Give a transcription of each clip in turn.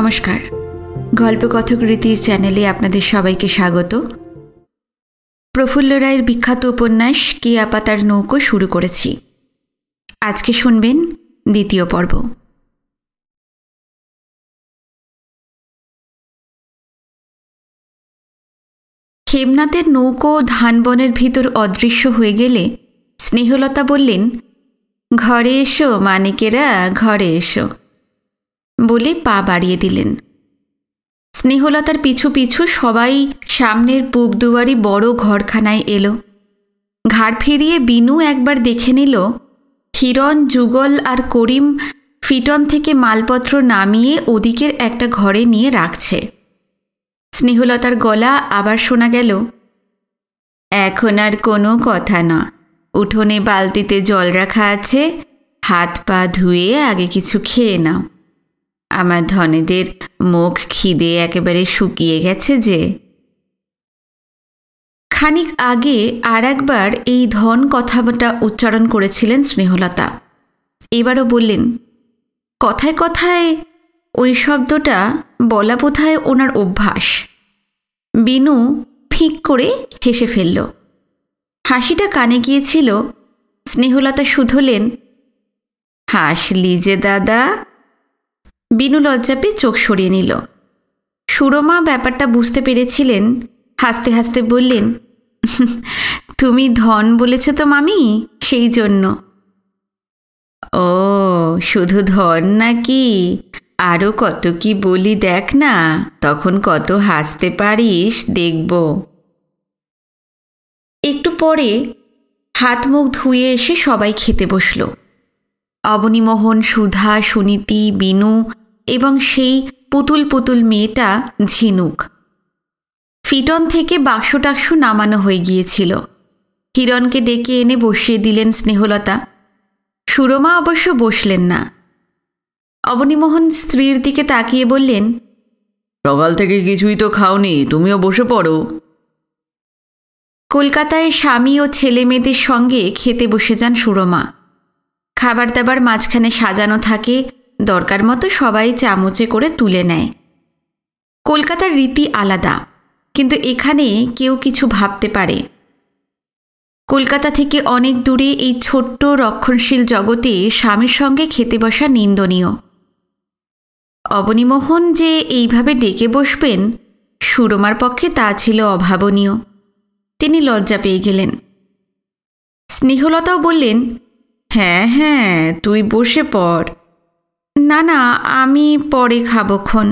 নমস্কার, গল্পকথক রীতির চ্যানেলে আপনাদের সবাইকে স্বাগত। প্রফুল্ল রায়ের বিখ্যাত উপন্যাস কেয়া পাতার নৌকো শুরু করেছি। আজকে শুনবেন দ্বিতীয় পর্ব। হেমনাথের নৌকো ধানবনের ভিতর অদৃশ্য হয়ে গেলে স্নেহলতা বললেন, ঘরে এসো মানিকেরা, ঘরে এসো বলে পা বাড়িয়ে দিলেন। স্নেহলতার পিছু পিছু সবাই সামনের পূব দুয়ারি বড় ঘরখানায় এলো। ঘাড় ফিরিয়ে বিনু একবার দেখে নিল হিরণ, যুগল আর করিম ফিটন থেকে মালপত্র নামিয়ে ওদিকের একটা ঘরে নিয়ে রাখছে। স্নেহলতার গলা আবার শোনা গেল, এখন আর কোনো কথা না, উঠোনে বালতিতে জল রাখা আছে, হাত পা ধুয়ে আগে কিছু খেয়ে নাও। আমার ধনেদের মুখ খিদে একেবারে শুকিয়ে গেছে যে। খানিক আগে আর একবার এই ধন কথাটা উচ্চারণ করেছিলেন স্নেহলতা। এবারও বললেন, কথায় কথায় ওই শব্দটা বলা বোধহয় ওনার অভ্যাস। বিনু ফিক করে হেসে ফেলল। হাসিটা কানে গিয়েছিল। স্নেহলতা শুধলেন, হাসলি যে দাদা। বিনু লজ্জা পেয়ে চোখ সরিয়ে নিল। সুরমা ব্যাপারটা বুঝতে পেরেছিলেন। হাসতে হাসতে বললেন, তুমি ধন বলেছ তো মামি, সেই জন্য। ও শুধু ধন নাকি, আরও কত কি বলি দেখ না, তখন কত হাসতে পারিস দেখব। একটু পরে হাত মুখ ধুয়ে এসে সবাই খেতে বসল। অবনীমোহন, সুধা, সুনীতি, বিনু এবং সেই পুতুল পুতুল মেয়েটা ঝিনুক। ফিটন থেকে বাক্স টাক্স নামানো হয়ে গিয়েছিল। হিরণকে ডেকে এনে বসিয়ে দিলেন স্নেহলতা। সুরমা অবশ্য বসলেন না। অবনীমোহন স্ত্রীর দিকে তাকিয়ে বললেন, সকাল থেকে কিছুই তো খাওনি, তুমিও বসে পড়ো। কলকাতায় স্বামী ও ছেলে মেয়েদের সঙ্গে খেতে বসে যান সুরমা। খাবার দাবার মাঝখানে সাজানো থাকে, দরকার মতো সবাই চামচে করে তুলে নেয়। কলকাতার রীতি আলাদা, কিন্তু এখানে কেউ কিছু ভাবতে পারে। কলকাতা থেকে অনেক দূরে এই ছোট্ট রক্ষণশীল জগতে স্বামীর সঙ্গে খেতে বসা নিন্দনীয়। অবনীমোহন যে এইভাবে ডেকে বসবেন, সুরমার পক্ষে তা ছিল অভাবনীয়। তিনি লজ্জা পেয়ে গেলেন। স্নেহলতাও বললেন, হ্যাঁ হ্যাঁ তুই বসে পড়। না না, আমি পরে খাবক্ষণ।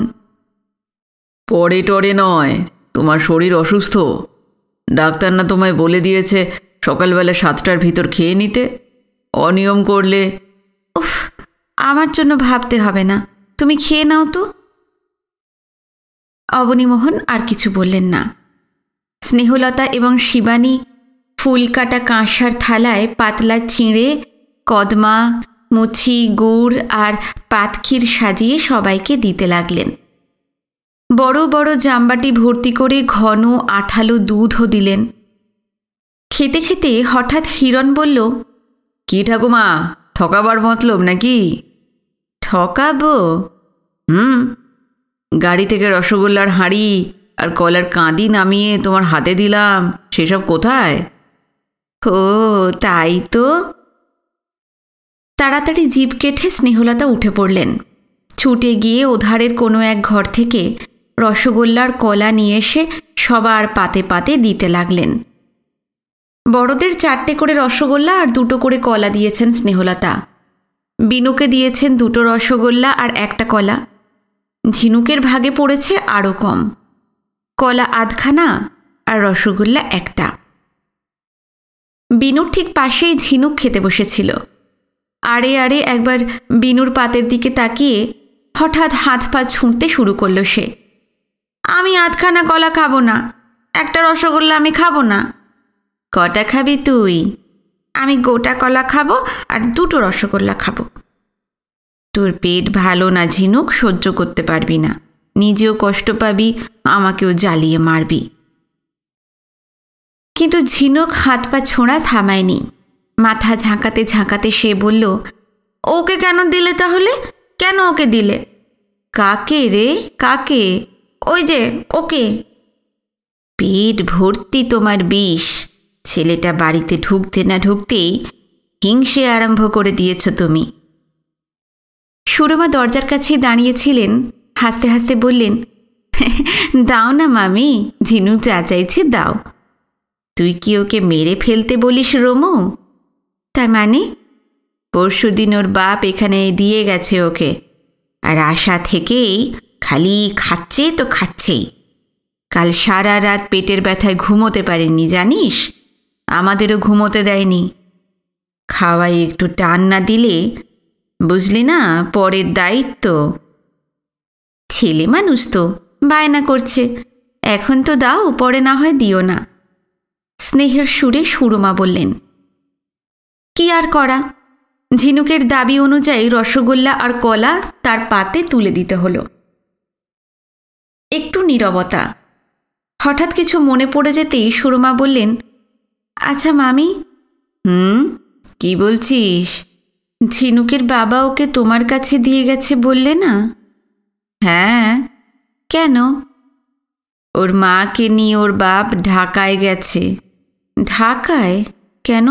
পরে টরে নয়, তোমার শরীর অসুস্থ। ডাক্তার না তোমায় বলে দিয়েছে সকালবেলা 7টার ভিতর খেয়ে নিতে? অনিয়ম করলে। উফ, আমার জন্য ভাবতে হবে না, তুমি খেয়ে নাও তো। অবনীমোহন আর কিছু বললেন না। স্নেহলতা এবং শিবানী ফুল কাটা কাঁসার থালায় পাতলা চিঁড়ে, কদমা, মুছি, গুড় আর পাতক্ষীর সাজিয়ে সবাইকে দিতে লাগলেন। বড় বড় জামবাটি ভর্তি করে ঘন আঠালো দুধও দিলেন। খেতে খেতে হঠাৎ হিরণ বলল, কি ঠাকুমা, ঠকাবার মতলব নাকি? ঠকাবো? গাড়ি থেকে রসগোল্লার হাঁড়ি আর কলার কাঁদি নামিয়ে তোমার হাতে দিলাম, সেসব কোথায়? ও তাই তো। তাড়াতাড়ি জিভ কেটে স্নেহলতা উঠে পড়লেন। ছুটে গিয়ে ওধারের কোনো এক ঘর থেকে রসগোল্লার কলা নিয়ে এসে সবার পাতে পাতে দিতে লাগলেন। বড়দের 4টে করে রসগোল্লা আর 2টো করে কলা দিয়েছেন স্নেহলতা। বিনুকে দিয়েছেন 2টো রসগোল্লা আর 1টা কলা। ঝিনুকের ভাগে পড়েছে আরও কম, কলা আধখানা আর রসগোল্লা 1টা। বিনুর ঠিক পাশেই ঝিনুক খেতে বসেছিল। আড়ে আড়ে একবার বিনুর পাতের দিকে তাকিয়ে হঠাৎ হাত পা ছুঁড়তে শুরু করল সে। আমি আধখানা কলা খাবো না, 1টা রসগোল্লা আমি খাবো না। কটা খাবি তুই? আমি গোটা কলা খাবো আর 2টো রসগোল্লা খাবো। তোর পেট ভালো না ঝিনুক, সহ্য করতে পারবি না, নিজেও কষ্ট পাবি, আমাকেও জ্বালিয়ে মারবি। কিন্তু ঝিনুক হাত পা ছোঁড়া থামায়নি। মাথা ঝাঁকাতে ঝাঁকাতে সে বলল, ওকে কেন দিলে তাহলে? কেন ওকে দিলে? কাকে রে, কাকে? ওই যে ওকে। পেট ভর্তি তোমার বিষ। ছেলেটা বাড়িতে ঢুকতে না ঢুকতেই হিংসে আরম্ভ করে দিয়েছ তুমি। সুরমা দরজার কাছেই দাঁড়িয়েছিলেন, হাসতে হাসতে বললেন, দাও না মামি, ঝিনু যা চাইছে দাও। তুই কি ওকে মেরে ফেলতে বলিস রমু? তার মানে? পরশুদিন ওর বাপ এখানে দিয়ে গেছে ওকে, আর আশা থেকেই খালি খাচ্ছে তো খাচ্ছেই। কাল সারা রাত পেটের ব্যথায় ঘুমোতে পারেনি জানিস, আমাদেরও ঘুমোতে দেয়নি। খাওয়াই একটু টান না দিলে বুঝলি না পরের দায়িত্ব। ছেলে মানুষ তো বায়না করছে, এখন তো দাও, পরে না হয় দিও না। স্নেহের সুরে সুরমা বললেন। কি আর করা, ঝিনুকের দাবি অনুযায়ী রসগোল্লা আর কলা তার পাতে তুলে দিতে হলো। একটু নীরবতা। হঠাৎ কিছু মনে পড়ে যেতেই সুরমা বললেন, আচ্ছা মামি। কি বলছিস? ঝিনুকের বাবা ওকে তোমার কাছে দিয়ে গেছে বললে না? হ্যাঁ। কেন? ওর মাকে নিয়ে ওর বাপ ঢাকায় গেছে। ঢাকায় কেন?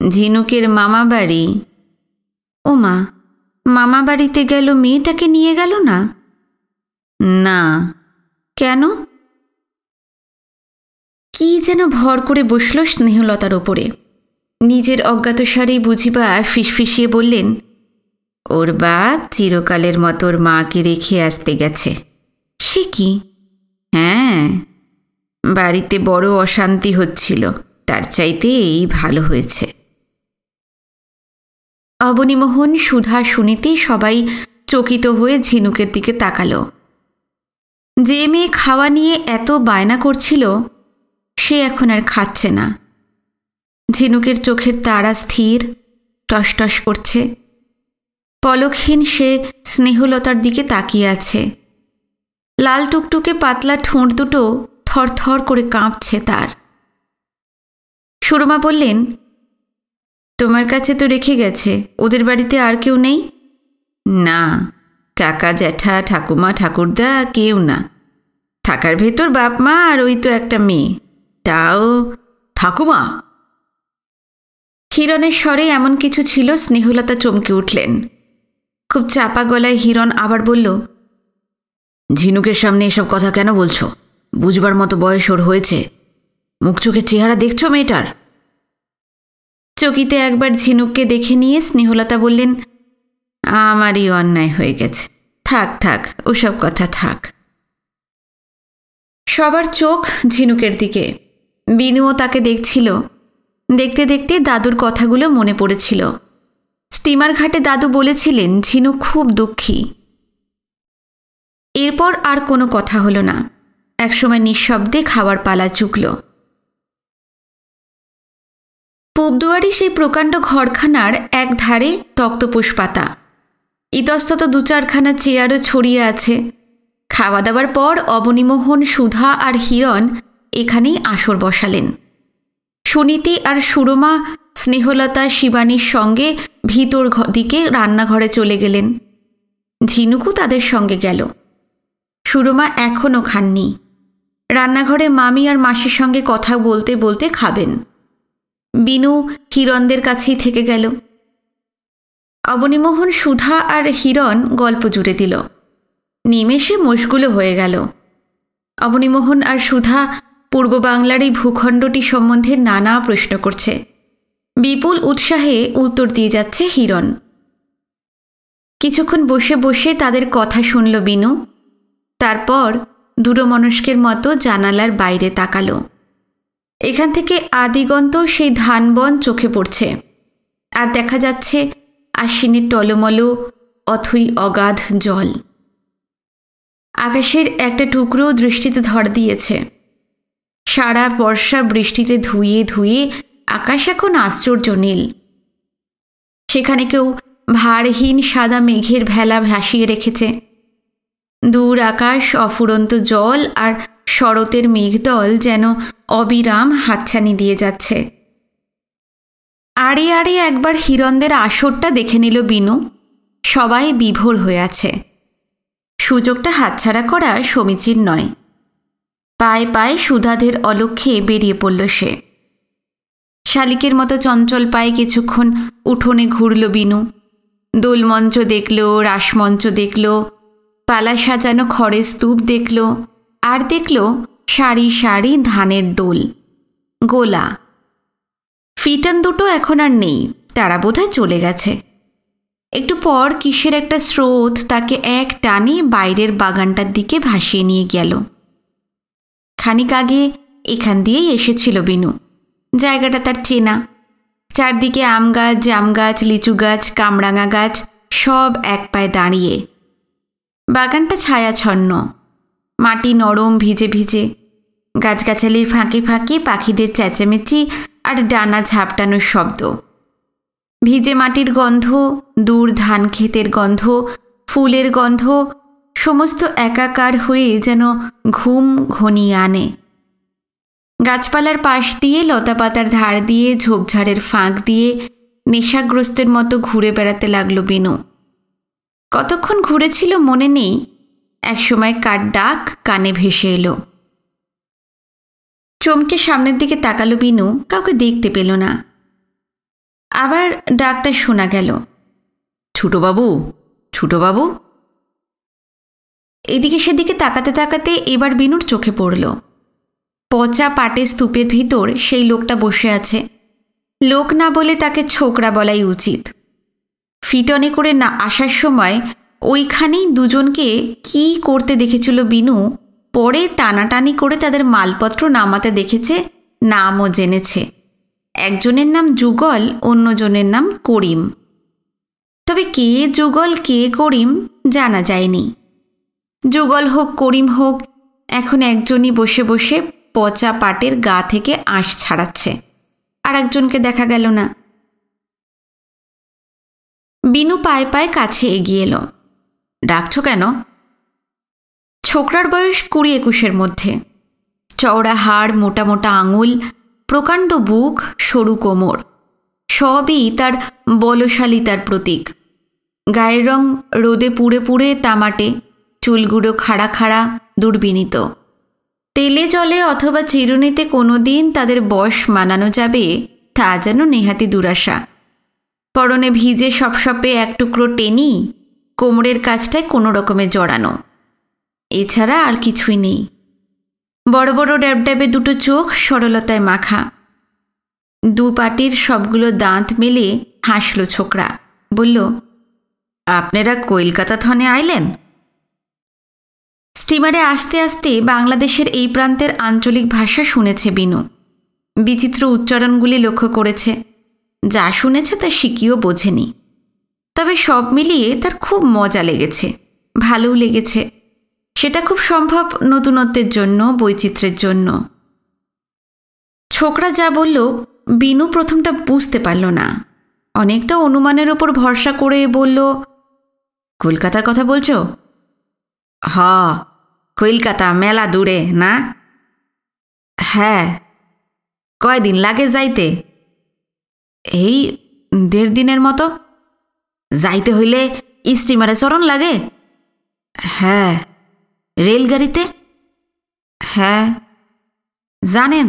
ঝিনুকের মামা বাড়ি। ও মা, মামা বাড়িতে গেল, মেয়েটাকে নিয়ে গেল না? না। কেন? কি যেন ভর করে বসল স্নেহলতার ওপরে। নিজের অজ্ঞাতসারেই বুঝিবা ফিসফিসিয়ে বললেন, ওর বাপ চিরকালের মতো ওর মাকে রেখে আসতে গেছে। সে কি? হ্যাঁ, বাড়িতে বড় অশান্তি হচ্ছিল, তার চাইতে এই ভালো হয়েছে। অবনীমোহন সুধা শুনিতেই সবাই চকিত হয়ে ঝিনুকের দিকে তাকালো। যে মেয়ে খাওয়া নিয়ে এত বায়না করছিল সে এখন আর খাচ্ছে না। ঝিনুকের চোখের তারা স্থির, টসটস করছে। পলকহীন সে স্নেহলতার দিকে তাকিয়ে আছে। লাল টুকটুকে পাতলা ঠোঁট দুটো থরথর করে কাঁপছে তার। সুরমা বললেন, তোমার কাছে তো রেখে গেছে, ওদের বাড়িতে আর কেউ নেই? না, কাকা জ্যাঠা ঠাকুমা ঠাকুরদা কেউ না। থাকার ভেতর বাপ মা আর ওই তো একটা মেয়ে, তাও। ঠাকুমা? হিরণের স্বরে এমন কিছু ছিল স্নেহলতা চমকে উঠলেন। খুব চাপা গলায় হিরণ আবার বলল, ঝিনুকের সামনে এসব কথা কেন বলছো? বুঝবার মতো বয়স ওর হয়েছে। মুখ চোখের চেহারা দেখছো মেয়েটার? চকিতে একবার ঝিনুককে দেখে নিয়ে স্নেহলতা বললেন, আমারই অন্যায় হয়ে গেছে, থাক থাক, ওসব কথা থাক। সবার চোখ ঝিনুকের দিকে। বিনুও তাকে দেখছিল। দেখতে দেখতে দাদুর কথাগুলো মনে পড়েছিল। স্টিমার ঘাটে দাদু বলেছিলেন ঝিনুক খুব দুঃখী। এরপর আর কোনো কথা হলো না। একসময় নিঃশব্দে খাওয়ার পালা চুকল। পূবদুয়ারি সেই প্রকাণ্ড ঘরখানার এক ধারে তক্তপোষ পাতা, ইতস্তত দু চারখানা চেয়ারও ছড়িয়ে আছে। খাওয়া দাওয়ার পর অবনীমোহন, সুধা আর হিরণ এখানেই আসর বসালেন। সুনীতি আর সুরমা স্নেহলতা শিবানীর সঙ্গে ভিতর দিকে রান্নাঘরে চলে গেলেন। ঝিনুকও তাদের সঙ্গে গেল। সুরমা এখনও খাননি। রান্নাঘরে মামি আর মাসির সঙ্গে কথা বলতে বলতে খাবেন। বিনু হিরণদের কাছেই থেকে গেল। অবনীমোহন, সুধা আর হিরণ গল্প জুড়ে দিল। নিমেষে মশগুল হয়ে গেল। অবনীমোহন আর সুধা পূর্ব বাংলার এই ভূখণ্ডটি সম্বন্ধে নানা প্রশ্ন করছে। বিপুল উৎসাহে উত্তর দিয়ে যাচ্ছে হিরণ। কিছুক্ষণ বসে বসে তাদের কথা শুনল বিনু। তারপর দূরমনস্কের মতো জানালার বাইরে তাকালো। এখান থেকে আদিগন্ত সেই ধানবন চোখে পড়ছে, আর দেখা যাচ্ছে আশ্বিনের টলমল অথই অগাধ জল। আকাশের একটা টুকরো দৃষ্টিতে ধরা দিয়েছে। সারা বর্ষা বৃষ্টিতে ধুয়ে ধুয়ে আকাশ এখন আশ্চর্য নীল। সেখানে কেউ ভারহীন সাদা মেঘের ভেলা ভাসিয়ে রেখেছে। দূর আকাশ, অফুরন্ত জল আর শরতের মেঘদল যেন অবিরাম হাতছানি দিয়ে যাচ্ছে। আড়ে আড়ে একবার হিরণদের আসরটা দেখে নিল বিনু। সবাই বিভোর হয়ে আছে। সুযোগটা হাতছাড়া করা সমীচীন নয়। পায়ে পায়ে সুধাদের অলক্ষ্যে বেরিয়ে পড়ল সে। শালিকের মতো চঞ্চল পায়ে কিছুক্ষণ উঠোনে ঘুরল বিনু। দোলমঞ্চ দেখল, রাসমঞ্চ দেখল, পালা সাজানো খড়ের স্তূপ দেখল, আর দেখল সারি সারি ধানের ডোল, গোলা। ফিটান দুটো এখন আর নেই, তারা বোধহয় চলে গেছে। একটু পর কিসের একটা স্রোত তাকে এক টানে বাইরের বাগানটার দিকে ভাসিয়ে নিয়ে গেল। খানিক আগে এখান দিয়েই এসেছিল বিনু। জায়গাটা তার চেনা। চারদিকে আম গাছ, জাম গাছ, লিচু গাছ, কামরাঙা গাছ, সব এক পায়ে দাঁড়িয়ে। বাগানটা ছায়াছন্ন, মাটি নরম ভিজে ভিজে, গাছগাছালির ফাঁকে ফাঁকে পাখিদের চেঁচামেচি আর ডানা ঝাপটানোর শব্দ। ভিজে মাটির গন্ধ, দূর ধান ক্ষেতের গন্ধ, ফুলের গন্ধ, সমস্ত একাকার হয়ে যেন ঘুম ঘনিয়ে আনে। গাছপালার পাশ দিয়ে, লতাপাতার ধার দিয়ে, ঝোপঝাড়ের ফাঁক দিয়ে নেশাগ্রস্তের মতো ঘুরে বেড়াতে লাগলো বিনু। কতক্ষণ ঘুরেছিল মনে নেই। একসময় কার ডাক কানে ভেসে এলো। চমকে সামনের দিকে তাকালো বিনু, কাউকে দেখতে পেল না। আবার ডাকটা শোনা গেল, ছোটবাবু, ছোটবাবু। এদিকে সেদিকে তাকাতে তাকাতে এবার বিনুর চোখে পড়ল পচা পাটে স্তূপের ভিতর সেই লোকটা বসে আছে। লোক না বলে তাকে ছোকরা বলাই উচিত। ফিটনে করে না আসার সময় ওইখানেই দুজনকে কি করতে দেখেছিল বিনু, পরে টানাটানি করে তাদের মালপত্র নামাতে দেখেছে, নামও জেনেছে। একজনের নাম যুগল, অন্যজনের নাম করিম। তবে কে যুগল কে করিম জানা যায়নি। যুগল হোক করিম হোক, এখন একজনই বসে বসে পচা পাটের গা থেকে আঁশ ছাড়াচ্ছে, আর একজনকে দেখা গেল না। বিনু পায়ে পায়ে কাছে এগিয়ে এলো। ডাকছো কেন? ছোকরার বয়স 20-21 মধ্যে। চওড়া হাড়, মোটা মোটা আঙুল, প্রকাণ্ড বুক, সরু কোমর, সবই তার বলশালিতার প্রতীক। গায়ের রং রোদে পুড়ে পুড়ে তামাটে, চুলগুলো খাড়া খাড়া, দুর্বিনীত। তেলে জলে অথবা চিরুনিতে কোনো দিন তাদের বশ মানানো যাবে তা যেন নেহাতি দুরাশা। পরনে ভিজে সপসপে এক টুকরো টেনি, কোমরের কাছটায় কোনো রকমে জড়ানো, এছাড়া আর কিছুই নেই। বড় বড় ড্যাবড্যাবে দুটো চোখ সরলতায় মাখা। দু পাটির সবগুলো দাঁত মেলে হাসল ছোকরা, বলল, আপনারা কলকাতা থনে আইলেন? স্টিমারে আসতে আসতে বাংলাদেশের এই প্রান্তের আঞ্চলিক ভাষা শুনেছে বিনু। বিচিত্র উচ্চারণগুলি লক্ষ্য করেছে। যা শুনেছে তা শিখিও বোঝেনি। তবে সব মিলিয়ে তার খুব মজা লেগেছে, ভালোও লেগেছে। সেটা খুব সম্ভব নতুনত্বের জন্য, বৈচিত্র্যের জন্য। ছোকরা যা বলল বিনু প্রথমটা বুঝতে পারল না। অনেকটা অনুমানের ওপর ভরসা করে বলল, কলকাতার কথা বলছো? হ্যাঁ, কলকাতা মেলা দূরে না? হ্যাঁ। কয়দিন লাগে যাইতে? এই 1.5 দিনের মতো। যাইতে হইলে স্টিমারে চরণ লাগে? হ্যাঁ। রেলগাড়িতে? হ্যাঁ। জানেন,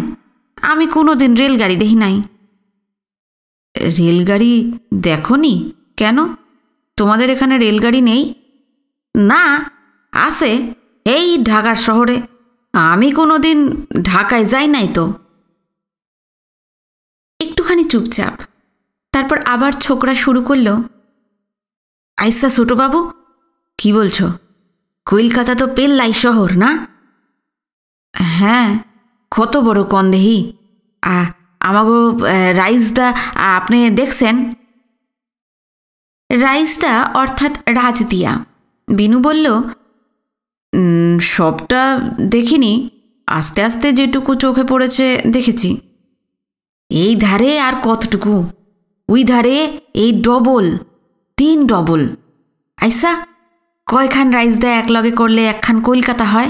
আমি কোনোদিন রেলগাড়ি দেখি নাই। রেলগাড়ি দেখনি? কেন, তোমাদের এখানে রেলগাড়ি নেই? না, আছে, এই ঢাকার শহরে। আমি কোনোদিন ঢাকায় যাই নাই তো। একটুখানি চুপচাপ। তারপর আবার ছোকরা শুরু করল, আইসা ছোটবাবু, কি বলছো? কলকাতা তো পেল্লাই শহর না? হ্যাঁ, কত বড় কন্দেহি। আমাগো রাইসদা আপনি দেখছেন? রাইসদা অর্থাৎ রাজদিয়া। বিনু বলল, সবটা দেখিনি, আস্তে আস্তে যেটুকু চোখে পড়েছে দেখেছি। এই ধারে আর কতটুকু, ওই ধারে এই ডবল, 3 ডবল। আইসা, কয়খান রাইসদা একলগে করলে একখান কলকাতা হয়?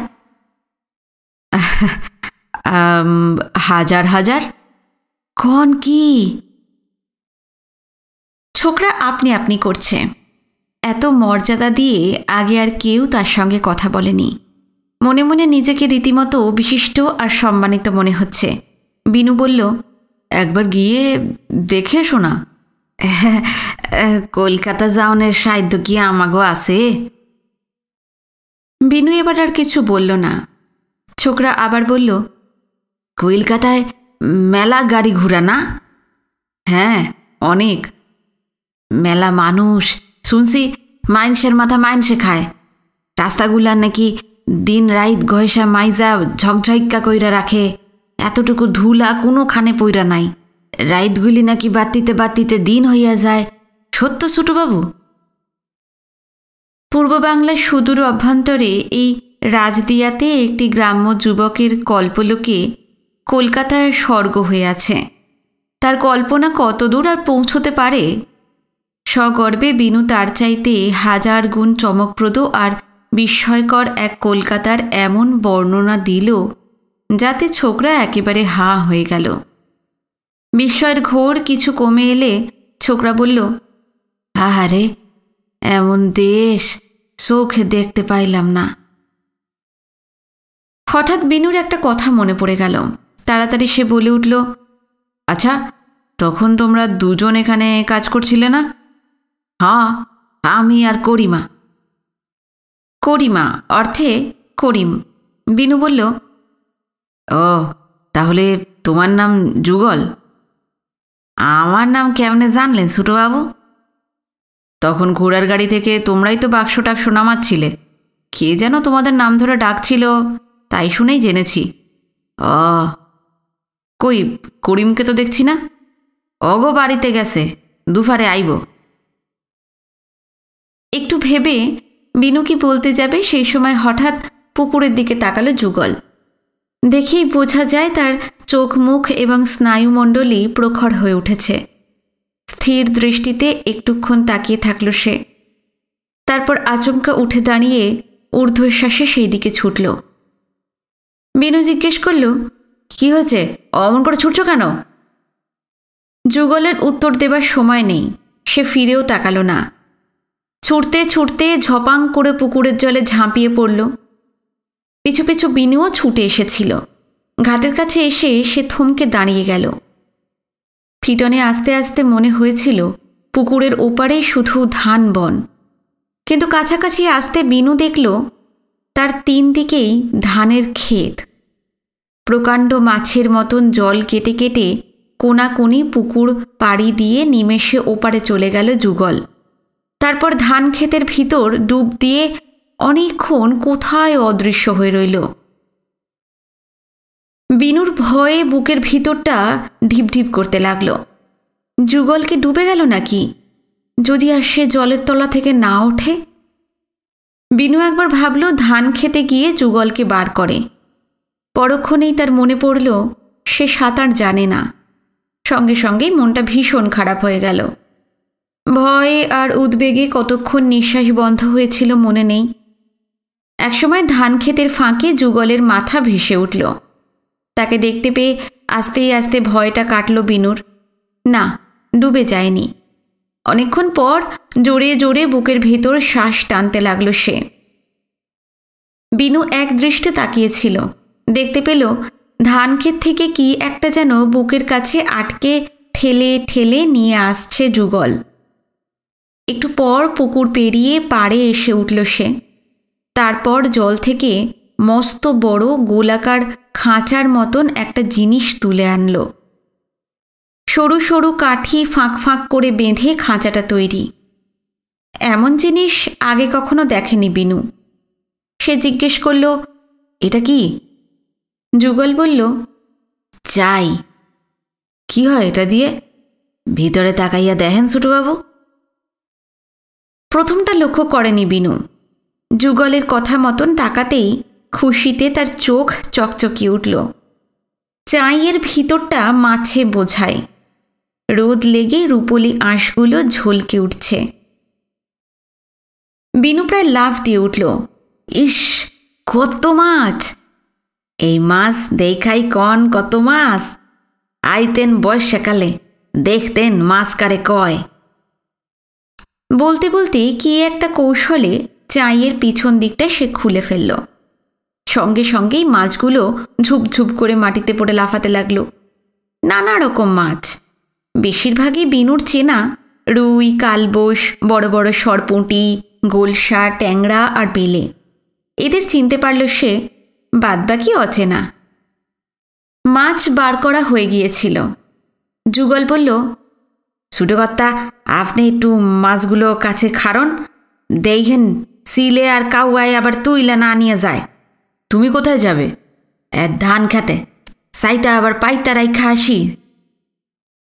হাজার হাজার। কন কি? ছোকরা আপনি আপনি করছে। এত মর্যাদা দিয়ে আগে আর কেউ তার সঙ্গে কথা বলেনি। মনে মনে নিজেকে রীতিমতো বিশিষ্ট আর সম্মানিত মনে হচ্ছে। বিনু বলল, একবার গিয়ে দেখে এসো না। কলকাতা যাওনের সাধ্য কি আমাগো আছে? বিনু এবার আর কিছু বলল না। ছোকরা আবার বলল, কলকাতায় মেলা গাড়ি ঘোড়া না? হ্যাঁ, অনেক মেলা মানুষ। শুনছি মাইনসের মাথা মাইনসে খায়। রাস্তাগুলার নাকি দিন রাইত ঘষা মাইজা ঝকঝকা কইরা রাখে। এতটুকু ধুলা কোনোখানে পইরা নাই। রাইতগুলি নাকি বাতিতে বাতিতে দিন হইয়া যায়। সত্য ছোটবাবু? পূর্ব বাংলার সুদূর অভ্যন্তরে এই রাজদিয়াতে একটি গ্রাম্য যুবকের কল্পলোকে কলকাতার স্বর্গ হয়ে আছে। তার কল্পনা কতদূর আর পৌঁছতে পারে? সগর্বে বিনু তার চাইতে 1000 গুণ চমকপ্রদ আর বিস্ময়কর এক কলকাতার এমন বর্ণনা দিল যাতে ছোকরা একেবারে হাঁ হয়ে গেল। বিস্ময়ের ঘোর কিছু কমে এলে ছোকরা বলল, আহারে, এমন দেশ চোখে দেখতে পাইলাম না। হঠাৎ বিনুর একটা কথা মনে পড়ে গেল। তাড়াতাড়ি সে বলে উঠল, আচ্ছা, তখন তোমরা দুজন এখানে কাজ করছিলে না? হ্যাঁ, আমি আর করিমা। করিমা অর্থে করিম। বিনু বলল, ও, তাহলে তোমার নাম যুগল? আমার নাম কেমনে জানলেন ছোটবাবু? তখন ঘোড়ার গাড়ি থেকে তোমরাই তো বাক্স টাক্স নামাচ্ছিলে। কে যেন তোমাদের নাম ধরে ডাকছিল, তাই শুনেই জেনেছি। ও, কই করিমকে তো দেখছি না। অগো বাড়িতে গেছে, দুপুরে আইব। একটু ভেবে বিনু কি বলতে যাবে সেই সময় হঠাৎ পুকুরের দিকে তাকালো যুগল। দেখেই বোঝা যায় তার চোখ মুখ এবং স্নায়ুমণ্ডলী প্রখর হয়ে উঠেছে। স্থির দৃষ্টিতে একটুক্ষণ তাকিয়ে থাকল সে। তারপর আচমকা উঠে দাঁড়িয়ে ঊর্ধ্বশ্বাসে সেই দিকে ছুটল। বিনু জিজ্ঞেস করল, কি হয়েছে, অমন করে ছুটছ কেন? যুগলের উত্তর দেবার সময় নেই। সে ফিরেও তাকালো না। ছুটতে ছুটতে ঝপাং করে পুকুরের জলে ঝাঁপিয়ে পড়ল। পিছু পিছু বিনুও ছুটে এসেছিল। ঘাটের কাছে এসে সে থমকে দাঁড়িয়ে গেল। ফিটনে আস্তে আস্তে মনে হয়েছিল পুকুরের ওপারে শুধু ধান বন, কিন্তু কাছাকাছি আসতে বিনু দেখল তার 3 দিকেই ধানের ক্ষেত। প্রকাণ্ড মাছের মতন জল কেটে কেটে কোনাকুনি পুকুর পাড়ি দিয়ে নিমেষে ওপারে চলে গেল যুগল। তারপর ধান ক্ষেতের ভিতর ডুব দিয়ে অনেকক্ষণ কোথায় অদৃশ্য হয়ে রইল। বিনুর ভয়ে বুকের ভিতরটা ঢিপঢিপ করতে লাগল। যুগলকে ডুবে গেল নাকি? যদি আর সে জলের তলা থেকে না ওঠে? বিনু একবার ভাবল ধান খেতে গিয়ে যুগলকে বার করে। পরক্ষণেই তার মনে পড়ল সে সাঁতার জানে না। সঙ্গে সঙ্গেই মনটা ভীষণ খারাপ হয়ে গেল। ভয়ে আর উদ্বেগে কতক্ষণ নিঃশ্বাস বন্ধ হয়েছিল মনে নেই। একসময় ধান ক্ষেতের ফাঁকে যুগলের মাথা ভেসে উঠল। তাকে দেখতে পেয়ে আস্তে আস্তে ভয়টা কাটল বিনুর। না, ডুবে যায়নি। অনেকক্ষণ পর জোরে জোরে বুকের ভেতর শ্বাস টানতে লাগল সে। বিনু এক দৃষ্টে তাকিয়েছিল। দেখতে পেল ধান ক্ষেত থেকে কি একটা যেন বুকের কাছে আটকে ঠেলে ঠেলে নিয়ে আসছে যুগল। একটু পর পুকুর পেরিয়ে পাড়ে এসে উঠল সে। তারপর জল থেকে মস্ত বড় গোলাকার খাঁচার মতন একটা জিনিস তুলে আনল। সরু সরু কাঠি ফাঁক ফাঁক করে বেঁধে খাঁচাটা তৈরি। এমন জিনিস আগে কখনো দেখেনি বিনু। সে জিজ্ঞেস করল, এটা কি? যুগল বলল, চাই। কি হয় এটা দিয়ে? ভিতরে তাকাইয়া দেখেন ছোটবাবু। প্রথমটা লক্ষ্য করেনি বিনু। যুগলের কথা মতন তাকাতেই খুশিতে তার চোখ চকচকিয়ে উঠল। চাঁইয়ের ভিতরটা মাছে বোঝায়। রোদ লেগে রূপলি আঁশগুলো ঝলকে উঠছে। বিনু প্রায় লাফ দিয়ে উঠল। ইস, কত মাছ! এই মাছ দেখাই কন কত মাছ। আইতেন বর্ষাকালে, দেখতেন মাছ কারে কয়। বলতে বলতে কি একটা কৌশলে চাঁইয়ের পিছন দিকটা সে খুলে ফেলল। সঙ্গে সঙ্গেই মাছগুলো ঝুপঝুপ করে মাটিতে পড়ে লাফাতে লাগলো। নানা রকম মাছ, বেশিরভাগই বিনুর চেনা, রুই, কালবোস, বড় বড় সরপুঁটি, গোলসা, ট্যাংরা আর বেলে। এদের চিনতে পারল সে, বাদবাকি অচেনা। মাছ বার করা হয়ে গিয়েছিল। যুগল বলল, ছোটকর্তা, আপনি একটু মাছগুলো কাছে খারণ, দেখেন সিলে আর কাউয়ায় আবার তুইলা না নিয়ে যায়। তুমি কোথায় যাবে? ধান খেতে, সাইটা আবার পাইতা রাইখা আসি।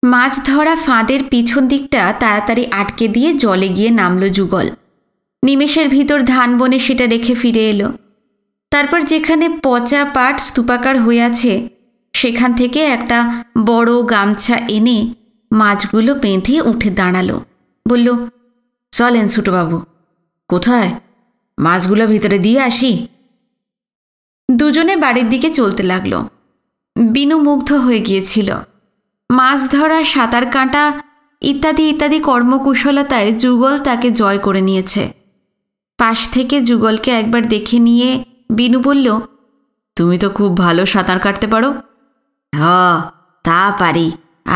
মাছ ধরা ফাঁদের পিছন দিকটা তাড়াতাড়ি আটকে দিয়ে জলে গিয়ে নামল যুগল। নিমেষের ভিতর ধান বনে সেটা রেখে ফিরে এলো। তারপর যেখানে পচা পাট স্তূপাকার হয়ে আছে সেখান থেকে একটা বড় গামছা এনে মাছগুলো বেঁধে উঠে দাঁড়ালো। বলল, চলেন ছোটবাবু। কোথায়? মাছগুলো ভিতরে দিয়ে আসি। দুজনে বাড়ির দিকে চলতে লাগলো। বিনু মুগ্ধ হয়ে গিয়েছিল। মাছ ধরা, সাঁতার কাটা ইত্যাদি ইত্যাদি কর্মকুশলতায় যুগল তাকে জয় করে নিয়েছে। পাশ থেকে যুগলকে একবার দেখে নিয়ে বিনু বলল, তুমি তো খুব ভালো সাঁতার কাটতে পারো। তা পারি,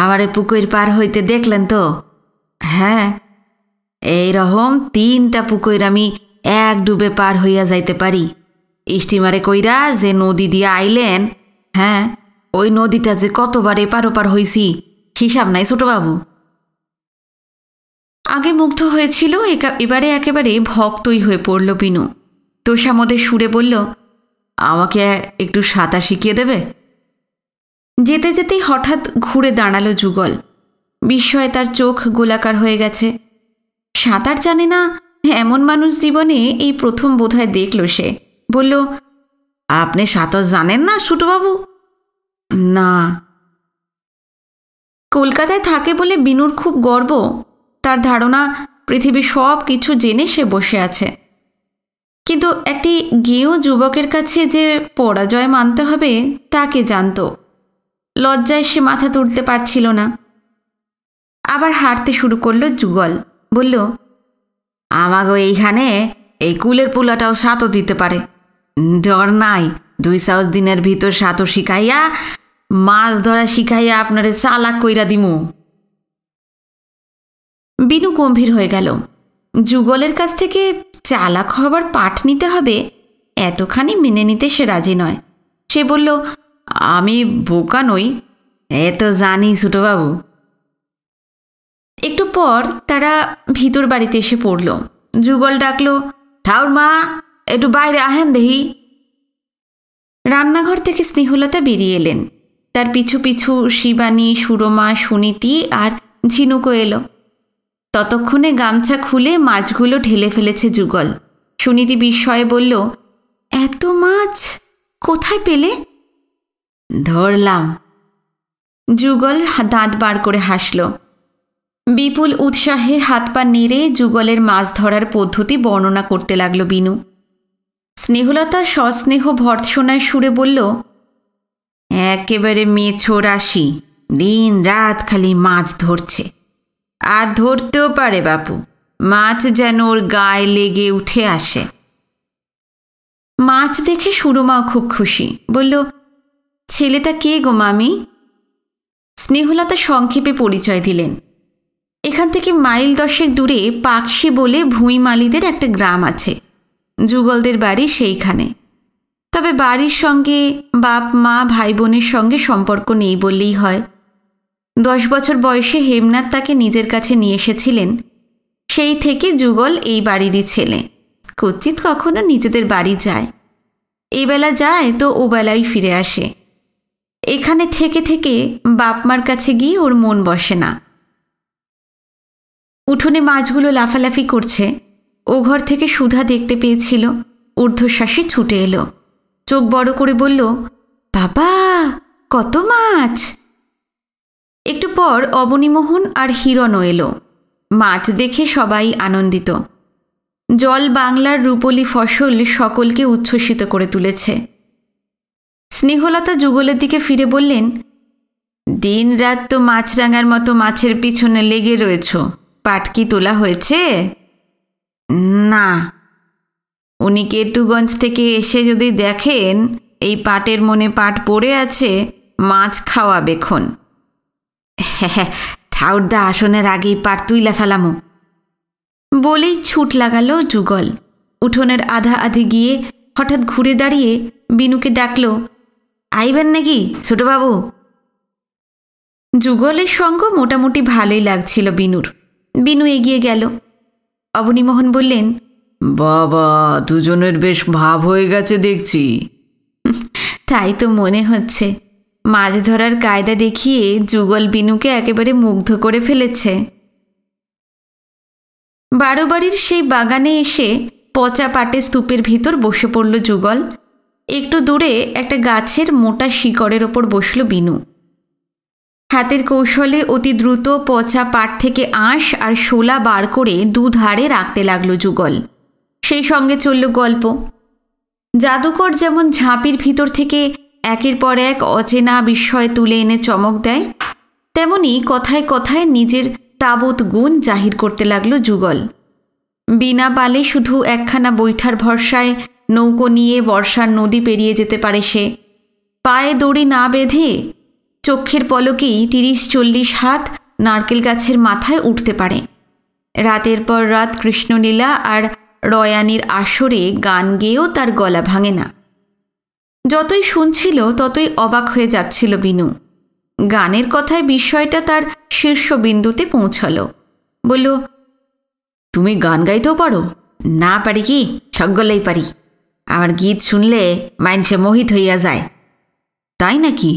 আমার পুকুর পার হইতে দেখলেন তো? হ্যাঁ, এইরকম 3টা পুকুর আমি এক ডুবে পার হইয়া যাইতে পারি। স্টিমারে কইরা যে নদী দিয়ে আইলেন, হ্যাঁ, ওই নদীটা যে কতবার এপার ওপার হইছি হিসাব নাই ছোটবাবু। আগে মুগ্ধ হয়েছিল, এবারে একেবারে ভক্তই হয়ে পড়ল বিনু। তোষামোদের সুরে বলল, আমাকে একটু সাঁতার শিখিয়ে দেবে? যেতে যেতেই হঠাৎ ঘুরে দাঁড়ালো যুগল। বিস্ময়ে তার চোখ গোলাকার হয়ে গেছে। সাঁতার জানে না এমন মানুষ জীবনে এই প্রথম বোধহয় দেখল সে। বলল, আপনি সাঁতার জানেন না ছোটবাবু? না। কলকাতায় থাকে বলে বিনুর খুব গর্ব। তার ধারণা পৃথিবীর সব কিছু জেনে সে বসে আছে। কিন্তু একটি গেঁয়ো যুবকের কাছে যে পরাজয় মানতে হবে তা কে জানত। লজ্জায় সে মাথা তুলতে পারছিল না। আবার হাঁটতে শুরু করল যুগল। বলল, আমাগো এইখানে এই কুলের পোলাটাও সাঁতো দিতে পারে, ডর নাই। 2-4 দিনের ভিতর সাঁতো শিখাইয়া, মাছ ধরা শিখাইয়া আপনারে চালাক কইরা দিমু। বিনু গম্ভীর হয়ে গেল। যুগলের কাছ থেকে চালাক হবার পাঠ নিতে হবে এতখানি মেনে নিতে সে রাজি নয়। সে বলল, আমি বোকা নই, এ তো জানি ছোটবাবু। একটু পর তারা ভিতর বাড়িতে এসে পড়ল। যুগল ডাকল, ঠাউর মা, একটু বাইরে আহেন দেহি। রান্নাঘর থেকে স্নেহলতা বেরিয়ে এলেন। তার পিছু পিছু শিবানী, সুরমা, সুনীতি আর ঝিনুকও এলো। ততক্ষণে গামছা খুলে মাছগুলো ঢেলে ফেলেছে যুগল। সুনীতি বিস্ময়ে বলল, এত মাছ কোথায় পেলে? ধরলাম। যুগল দাঁত বার করে হাসল। বিপুল উৎসাহে হাত পা নেড়ে যুগলের মাছ ধরার পদ্ধতি বর্ণনা করতে লাগল বিনু। স্নেহলতা সস্নেহ ভর্ৎসনায় সুরে বলল, একেবারে মেছো রাশি, দিন রাত খালি মাছ ধরছে। আর ধরতেও পারে বাপু, মাছ যেন ওর গায়ে লেগে উঠে আসে। মাছ দেখে সুরমাও খুব খুশি। বলল, ছেলেটা কে গো মামি? স্নেহলতা সংক্ষেপে পরিচয় দিলেন। এখান থেকে মাইল 10 দূরে পাকশি বলে ভুঁইমালিদের একটা গ্রাম আছে। যুগলদের বাড়ি সেইখানে। তবে বাড়ির সঙ্গে বাপ মা ভাই বোনের সঙ্গে সম্পর্ক নেই বললেই হয়। 10 বছর বয়সে হেমনাথ তাকে নিজের কাছে নিয়ে এসেছিলেন। সেই থেকে যুগল এই বাড়িরই ছেলে। কচিত কখনো নিজেদের বাড়ি যায়। এই বেলা যায় তো ও বেলায় ফিরে আসে। এখানে থেকে থেকে বাপ মার কাছে গিয়ে ওর মন বসে না। উঠোনে মাছগুলো লাফালাফি করছে। ও ঘর থেকে সুধা দেখতে পেয়েছিল। ঊর্ধ্বশ্বাসে ছুটে এলো। চোখ বড় করে বলল, বাবা, কত মাছ! একটু পর অবনীমোহন আর হিরণও এলো। মাছ দেখে সবাই আনন্দিত। জল বাংলার রূপলি ফসল সকলকে উচ্ছ্বসিত করে তুলেছে। স্নেহলতা যুগলের দিকে ফিরে বললেন, দিন রাত তো মাছরাঙার মতো মাছের পিছনে লেগে রয়েছ, পাট কি তোলা হয়েছে? না। উনি কেটুগঞ্জ থেকে এসে যদি দেখেন এই পাটের মনে পাট পড়ে আছে, মাছ খাওয়াবেক্ষণ। হ্যাঁ, ঠাউরদা আসনের আগেই পাট তুইলা ফেলামো। বলেই ছুট লাগালো যুগল। উঠোনের আধা আধি গিয়ে হঠাৎ ঘুরে দাঁড়িয়ে বিনুকে ডাকল, আইবেন নাকি ছোটবাবু? যুগলের সঙ্গ মোটামুটি ভালোই লাগছিল বিনুর। বিনু এগিয়ে গেল। অবনীমোহন বললেন, বাবা, দুজনের বেশ ভাব হয়ে গেছে দেখছি। তাই তো মনে হচ্ছে। মাছ ধরার কায়দা দেখিয়ে যুগল বিনুকে একেবারে মুগ্ধ করে ফেলেছে। বারোবাড়ির সেই বাগানে এসে পচা পাটে স্তূপের ভিতর বসে পড়ল যুগল। একটু দূরে একটা গাছের মোটা শিকড়ের ওপর বসল বিনু। হাতের কৌশলে অতি দ্রুত পচা পাট থেকে আঁশ আর শোলা বার করে দুধারে রাখতে লাগলো যুগল। সেই সঙ্গে চলল গল্প। জাদুকর যেমন ঝাঁপির ভিতর থেকে একের পর এক অচেনা বিস্ময় তুলে এনে চমক দেয়, তেমনি কথায় কথায় নিজের তাবৎ গুণ জাহির করতে লাগলো যুগল। বিনা পালে শুধু একখানা বৈঠার ভরসায় নৌকো নিয়ে বর্ষার নদী পেরিয়ে যেতে পারে সে। পায়ে দড়ি না বেঁধে চক্ষের পলকেই 30-40 হাত নারকেল গাছের মাথায় উঠতে পারে। রাতের পর রাত কৃষ্ণলীলা আর রয়ানির আসরে গান গেয়েও তার গলা ভাঙে না। যতই শুনছিল ততই অবাক হয়ে যাচ্ছিল বিনু। গানের কথায় বিষয়টা তার শীর্ষবিন্দুতে পৌঁছল। বলল, তুমি গান গাইতেও পারো? না পারি কি, সকলেই পারি। আমার গীত শুনলে মাইনসে মোহিত হইয়া যায়। তাই নাকি?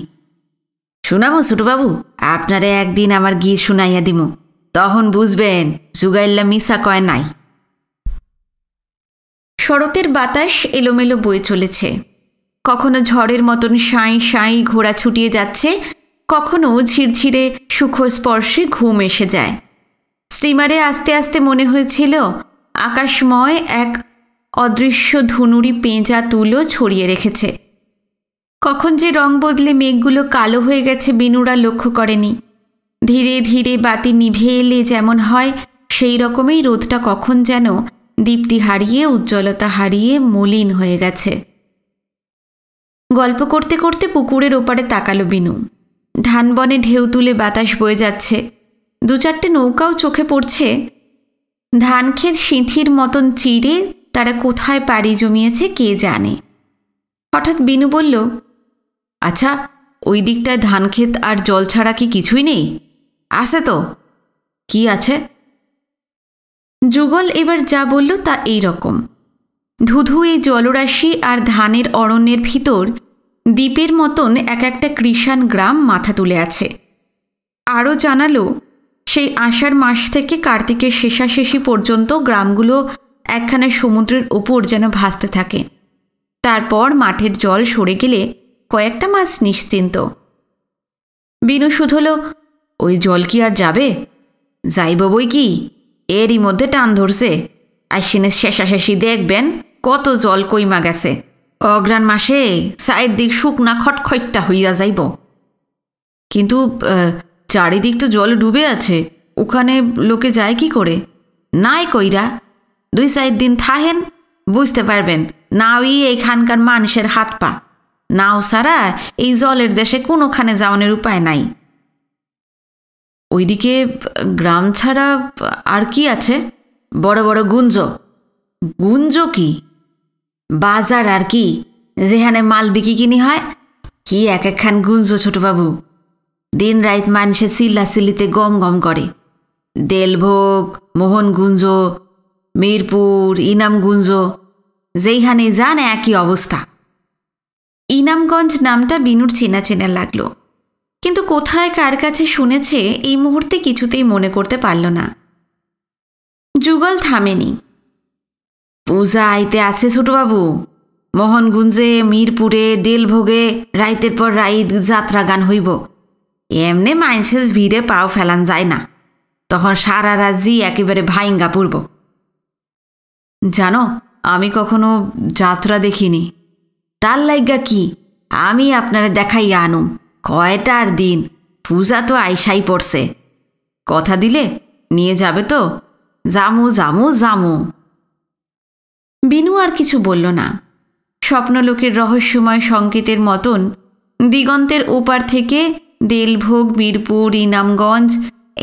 শুনামো ছোটবাবু, আপনারে একদিন আমার গীত শুনাইয়া দিমু, তখন বুঝবেন জুগাইল্লা মিশা কয় নাই। শরতের বাতাস এলোমেলো বয়ে চলেছে। কখনো ঝড়ের মতন সাঁই সাঁই ঘোড়া ছুটিয়ে যাচ্ছে, কখনো ঝিরঝিরে সুখস্পর্শে ঘুম এসে যায়। স্টিমারে আস্তে আস্তে মনে হয়েছিল আকাশময় এক অদৃশ্য ধুনুরি পেঁজা তুলো ছড়িয়ে রেখেছে। কখন যে রং বদলে মেঘগুলো কালো হয়ে গেছে বিনুরা লক্ষ্য করেনি। ধীরে ধীরে বাতি নিভে এলে যেমন হয়, সেই রকমই রোদটা কখন যেন দীপ্তি হারিয়ে উজ্জ্বলতা হারিয়ে মলিন হয়ে গেছে। গল্প করতে করতে পুকুরের ওপারে তাকালো বিনু। ধানবনে ঢেউ তুলে বাতাস বয়ে যাচ্ছে। 2-4টে নৌকাও চোখে পড়ছে। ধানক্ষেত সিঁথির মতন চিরে তারা কোথায় পাড়ি জমিয়েছে কে জানে। হঠাৎ বিনু বলল, আচ্ছা, ওই দিকটায় ধানক্ষেত আর জল ছাড়া কি কিছুই নেই? আছে তো। কি আছে? যুগল এবার যা বলল তা এই রকম। ধুধু এই জলরাশি আর ধানের অরণ্যের ভিতর দ্বীপের মতন এক একটা কৃষাণ গ্রাম মাথা তুলে আছে। আরও জানালো, সেই আষাঢ় মাস থেকে কার্তিকের শেষাশেষি পর্যন্ত গ্রামগুলো একখানা সমুদ্রের ওপর যেন ভাসতে থাকে। তারপর মাঠের জল সরে গেলে কয়েকটা মাস নিশ্চিন্ত। বিনু শুধল, ওই জল কি আর যাবে? যাইব বই কি, এরই মধ্যে টান ধরছে। আশ্বিনের শেষাশেষি দেখবেন কত জল কইমা গেছে। অগ্রাণ মাসে চারিদিক শুকনা খটখটটা হইয়া যাইব। কিন্তু চারিদিক তো জল ডুবে আছে, ওখানে লোকে যায় কি করে? নাই কইরা 2-4 দিন থাহেন, বুঝতে পারবেন নাওই এইখানকার মানুষের হাত পা। নাও সারা এই জলের দেশে কোনোখানে যাওয়ানোর উপায় নাই। ওইদিকে গ্রাম ছাড়া আর কি আছে? বড় বড় গুঞ্জ। গুঞ্জ কি? বাজার আর কি, যেখানে মাল বিকি কিনি হয়। কি এক একখান গুঞ্জ ছোটবাবু। দিন রাত মানুষে চিল্লাচিল্লিতে গম গম করে। দেলভোগ, মোহনগুঞ্জ, মিরপুর, ইনামগুঞ্জ, যেইখানে যান একই অবস্থা। ইনামগঞ্জ নামটা বিনুর চেনা চেনা লাগলো, কিন্তু কোথায় কার কাছে শুনেছে এই মুহূর্তে কিছুতেই মনে করতে পারল না। যুগল থামেনি। পূজা আইতে আছে ছোটবাবু। মোহনগুঞ্জে, মিরপুরে, দেলভোগে রাইতের পর রাইত যাত্রা গান হইব। এমনি মাইন্সেস ভিড়ে পাও ফেলান যায় না, তখন সারা রাজি একেবারে ভাইঙ্গা পড়ব। জানো, আমি কখনো যাত্রা দেখিনি। তার লাইগা কি, আমি আপনারে দেখাইয়া আনুম। কয়টার দিন, পূজা তো আইসাই পড়ছে। কথা দিলে নিয়ে যাবে তো? জামু জামু জামু। বিনু আর কিছু বলল না। স্বপ্নলোকের রহস্যময় সংকেতের মতন দিগন্তের ওপার থেকে দেলভোগ, মিরপুর, ইনামগঞ্জ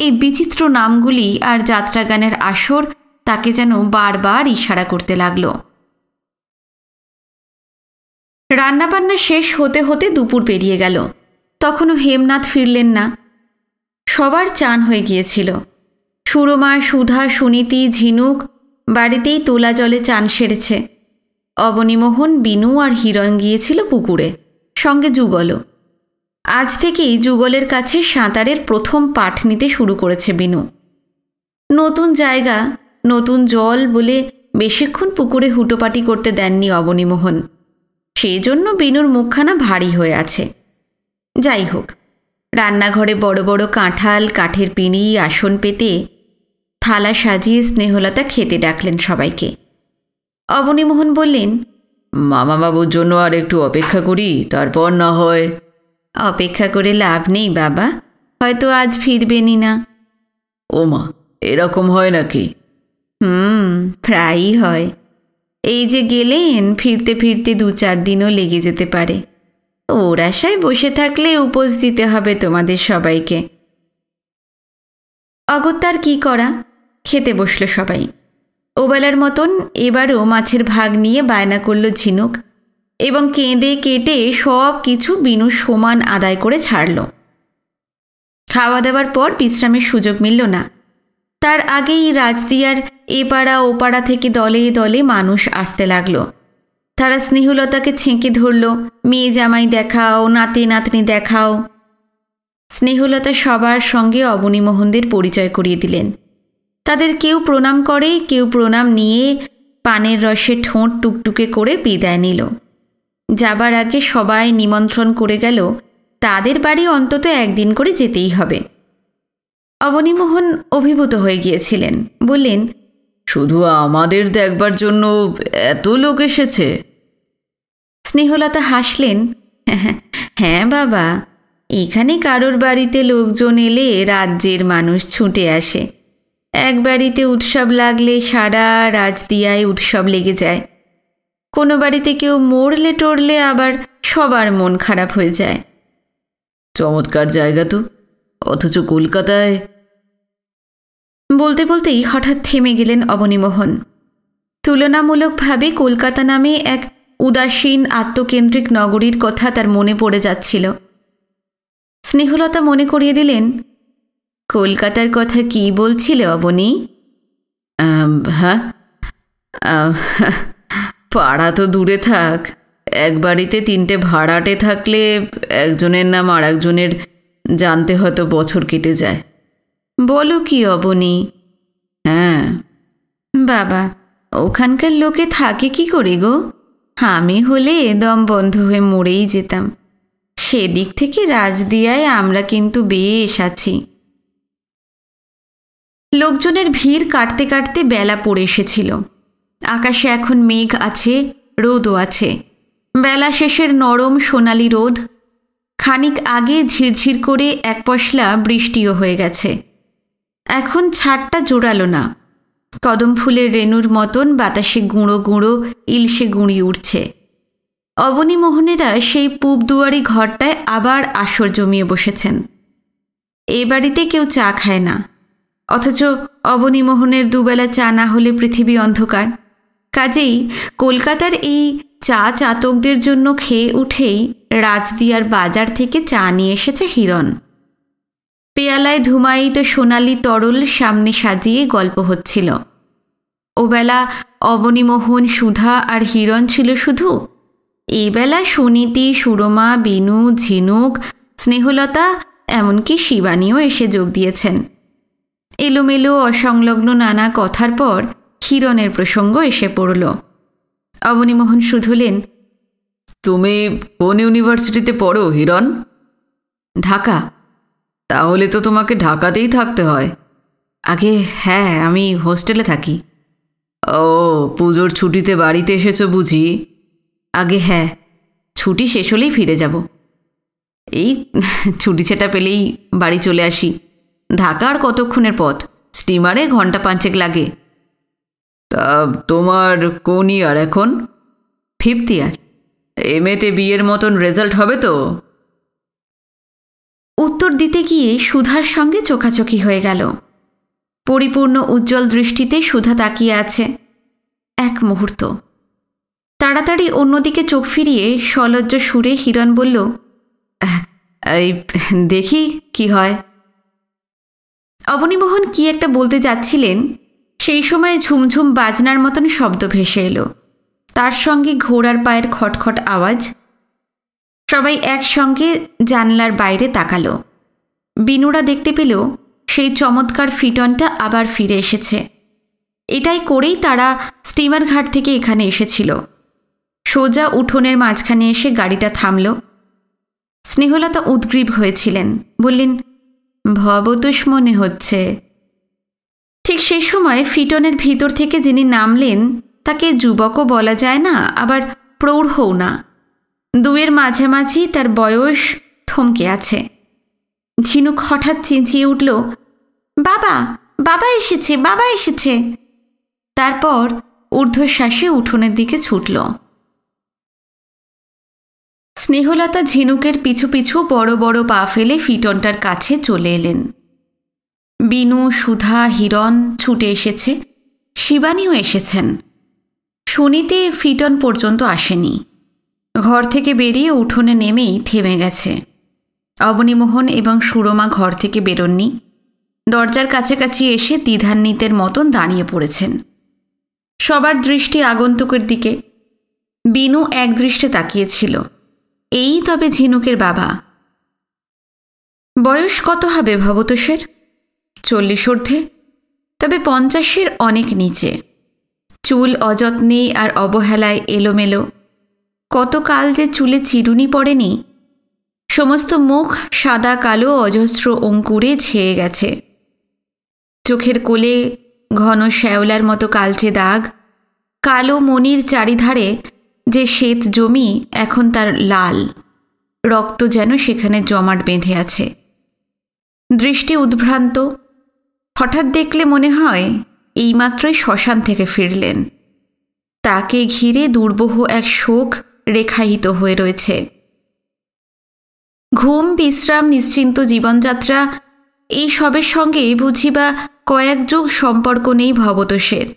এই বিচিত্র নামগুলি আর যাত্রাগানের আসর তাকে যেন বারবার ইশারা করতে লাগল। রান্নাবান্না শেষ হতে হতে দুপুর পেরিয়ে গেল। তখনও হেমনাথ ফিরলেন না। সবার চান হয়ে গিয়েছিল। সুরমা, সুধা, সুনীতি, ঝিনুক বাড়িতেই তোলা জলে চান সেরেছে। অবনীমোহন, বিনু আর হিরণ গিয়েছিল পুকুরে, সঙ্গে যুগলও। আজ থেকেই যুগলের কাছে সাঁতারের প্রথম পাঠ নিতে শুরু করেছে বিনু। নতুন জায়গা, নতুন জল বলে বেশিক্ষণ পুকুরে হুটোপাটি করতে দেননি অবনীমোহন। সেই জন্য বিনুর মুখখানা ভারী হয়ে আছে। যাই হোক, রান্নাঘরে বড় বড় কাঁঠাল, কাঠের পিঁড়ি, আসন পেতে থালা সাজিয়ে স্নেহলতা খেতে ডাকলেন সবাইকে। অবনীমোহন বললেন, মামাবাবুর জন্য আর একটু অপেক্ষা করি, তারপর না হয়। অপেক্ষা করে লাভ নেই বাবা, হয়তো আজ ফিরবেনই না। ওমা, এরকম হয় নাকি? প্রায়ই হয়। এই যে গেলেন, ফিরতে ফিরতে 2-4 দিনও লেগে যেতে পারে। ওর আশায় বসে থাকলে উপোস দিতে হবে তোমাদের সবাইকে। অগত্যার কি করা, খেতে বসল সবাই। ওবেলার মতন এবারও মাছের ভাগ নিয়ে বায়না করল ঝিনুক, এবং কেঁদে কেটে সব কিছু বিনু সমান আদায় করে ছাড়ল। খাওয়া দাওয়ার পর বিশ্রামের সুযোগ মিলল না। তার আগেই রাজদিয়ার এপাড়া ওপাড়া থেকে দলে দলে মানুষ আসতে লাগল। তারা স্নেহলতাকে ছেঁকে ধরল, মেয়ে জামাই দেখাও, নাতি নাতনি দেখাও। স্নেহলতা সবার সঙ্গে অবনীমোহনদের পরিচয় করিয়ে দিলেন। তাদের কেউ প্রণাম করে, কেউ প্রণাম নিয়ে পানের রসে ঠোঁট টুকটুকে করে বিদায় নিল। যাবার আগে সবাই নিমন্ত্রণ করে গেল তাদের বাড়ি অন্তত একদিন করে যেতেই হবে। অবনীমোহন অভিভূত হয়ে গিয়েছিলেন। বললেন, শুধু আমাদের দেখবার জন্য এত লোক এসেছে? স্নেহলতা হাসলেন, হ্যাঁ বাবা, এখানে কারোর বাড়িতে লোকজন এলে রাজ্যের মানুষ ছুটে আসে। এক বাড়িতে উৎসব লাগলে সারা রাজদিয়ায় উৎসব লেগে যায়। কোনো বাড়িতে কেউ মরলে টরলে আবার সবার মন খারাপ হয়ে যায়। চমৎকার জায়গা তো, অথচ কলকাতায়। বলতে বলতেই হঠাৎ থেমে গেলেন অবনীমোহন। তুলনামূলকভাবে কলকাতা নামে এক উদাসীন আত্মকেন্দ্রিক নগরীর কথা তার মনে পড়ে যাচ্ছিল। স্নেহলতা মনে করিয়ে দিলেন, কলকাতার কথা কি বলছিলে অবনী? হ্যাঁ, পাড়া তো দূরে থাক, এক বাড়িতে 3টে ভাড়াটে থাকলে একজনের নাম আর একজনের জানতে হয়তো বছর কেটে যায়। বলো কি অবনী? হ্যাঁ বাবা, ওখানকার লোকে থাকে কি করে গো? আমি হলে দম বন্ধ হয়ে মরেই যেতাম। সেদিক থেকে রাজদিয়ায় আমরা কিন্তু বেশ আছি। লোকজনের ভিড় কাটতে কাটতে বেলা পড়ে এসেছিল। আকাশে এখন মেঘ আছে, রোদও আছে। বেলা শেষের নরম সোনালি রোদ। খানিক আগে ঝিরঝির করে এক পশলা বৃষ্টিও হয়ে গেছে। এখন ছাদটা জোরালো না। কদম ফুলের রেণুর মতন বাতাসে গুঁড়ো গুঁড়ো ইলশে গুঁড়ি উঠছে। অবনীমোহনেরা সেই পূব দুয়ারি ঘরটায় আবার আসর জমিয়ে বসেছেন। এ বাড়িতে কেউ চা খায় না, অথচ অবনীমোহনের দুবেলা চা না হলে পৃথিবী অন্ধকার। কাজেই কলকাতার এই চা চাতকদের জন্য খেয়ে উঠেই রাজদিয়ার বাজার থেকে চা নিয়ে এসেছে হিরণ। পেয়ালায় ধুমায়িত সোনালি তরল সামনে সাজিয়ে গল্প হচ্ছিল। ওবেলা অবনীমোহন, সুধা আর হিরণ ছিল শুধু। এই বেলা সুনীতি, সুরমা, বিনু, ঝিনুক, স্নেহলতা, এমনকি শিবানীও এসে যোগ দিয়েছেন। এলোমেলো অসংলগ্ন নানা কথার পর হিরণের প্রসঙ্গ এসে পড়ল। অবনীমোহন শুধলেন, তুমি কোন ইউনিভার্সিটিতে পড়ো হিরণ? ঢাকা। তাহলে তো তোমাকে ঢাকাতেই থাকতে হয়। আগে হ্যাঁ, আমি হোস্টেলে থাকি। ও, পুজোর ছুটিতে বাড়িতে এসেছো বুঝি? আগে হ্যাঁ, ছুটি শেষ হলেই ফিরে যাব। এই ছুটি ছেটা পেলেই বাড়ি চলে আসি। ঢাকা আর কতক্ষণের পথ, স্টিমারে ঘন্টা 5 লাগে। তা তোমার কোন ইয়ার এখন? 5th ইয়ার। এমএতে বিয়ের মতন রেজাল্ট হবে তো? উত্তর দিতে গিয়ে সুধার সঙ্গে চোখাচোখি হয়ে গেল। পরিপূর্ণ উজ্জ্বল দৃষ্টিতে সুধা তাকিয়ে আছে। এক মুহূর্ত তাড়াতাড়ি অন্যদিকে চোখ ফিরিয়ে সলজ্জ সুরে হিরণ বলল, এই দেখি কি হয়। অবনীমোহন কি একটা বলতে যাচ্ছিলেন, সেই সময় ঝুমঝুম বাজনার মতন শব্দ ভেসে এলো। তার সঙ্গে ঘোড়ার পায়ের খটখট আওয়াজ। সবাই একসঙ্গে জানলার বাইরে তাকালো। বিনুরা দেখতে পেল সেই চমৎকার ফিটনটা আবার ফিরে এসেছে। এটাই করেই তারা স্টিমার ঘাট থেকে এখানে এসেছিল। সোজা উঠোনের মাঝখানে এসে গাড়িটা থামল। স্নেহলতা উদ্গ্রীব হয়েছিলেন, বললেন, ভবতোষ মনে হচ্ছে। ঠিক সেই সময় ফিটনের ভিতর থেকে যিনি নামলেন তাকে যুবকও বলা যায় না, আবার প্রৌঢ়ও না। দুয়ের মাঝামাঝি তার বয়স থমকে আছে। ঝিনুক হঠাৎ চেঁচিয়ে উঠল, বাবা, বাবা এসেছে, বাবা এসেছে। তারপর ঊর্ধ্বশ্বাসে উঠোনের দিকে ছুটল। স্নেহলতা ঝিনুকের পিছু পিছু বড় বড় পা ফেলে ফিটনটার কাছে চলে এলেন। বিনু, সুধা, হিরণ ছুটে এসেছে, শিবানীও এসেছেন। সুনীতি ফিটন পর্যন্ত আসেনি। ঘর থেকে বেরিয়ে উঠোনে নেমেই থেমে গেছে। অবনীমোহন এবং সুরমা ঘর থেকে বেরোননি। দরজার কাছাকাছি এসে দ্বিধান্বিতের মতন দাঁড়িয়ে পড়েছেন। সবার দৃষ্টি আগন্তুকের দিকে। বিনু এক দৃষ্টে তাকিয়েছিল। এই তবে ঝিনুকের বাবা। বয়স কত হবে ভবতোষের? 40 ঊর্ধ্বে, তবে 50-এর অনেক নিচে। চুল অযত্নে আর অবহেলায় এলোমেলো। কতকাল যে চুলে চিরুনি পড়েনি। সমস্ত মুখ সাদা কালো অজস্র অঙ্কুরে ছেয়ে গেছে। চোখের কোলে ঘন শ্যাওলার মতো কালচে দাগ। কালো মণির চারিধারে যে শ্বেত জমি এখন তার লাল। রক্ত যেন সেখানে জমাট বেঁধে আছে। দৃষ্টি উদ্ভ্রান্ত। হঠাৎ দেখলে মনে হয় এইমাত্রই শ্মশান থেকে ফিরলেন। তাকে ঘিরে দুর্বহ এক শোক রেখায়িত হয়ে রয়েছে। ঘুম, বিশ্রাম, নিশ্চিন্ত জীবনযাত্রা এই সবের সঙ্গে বুঝি বা কয়েক যুগ সম্পর্ক নেই ভবতোষের।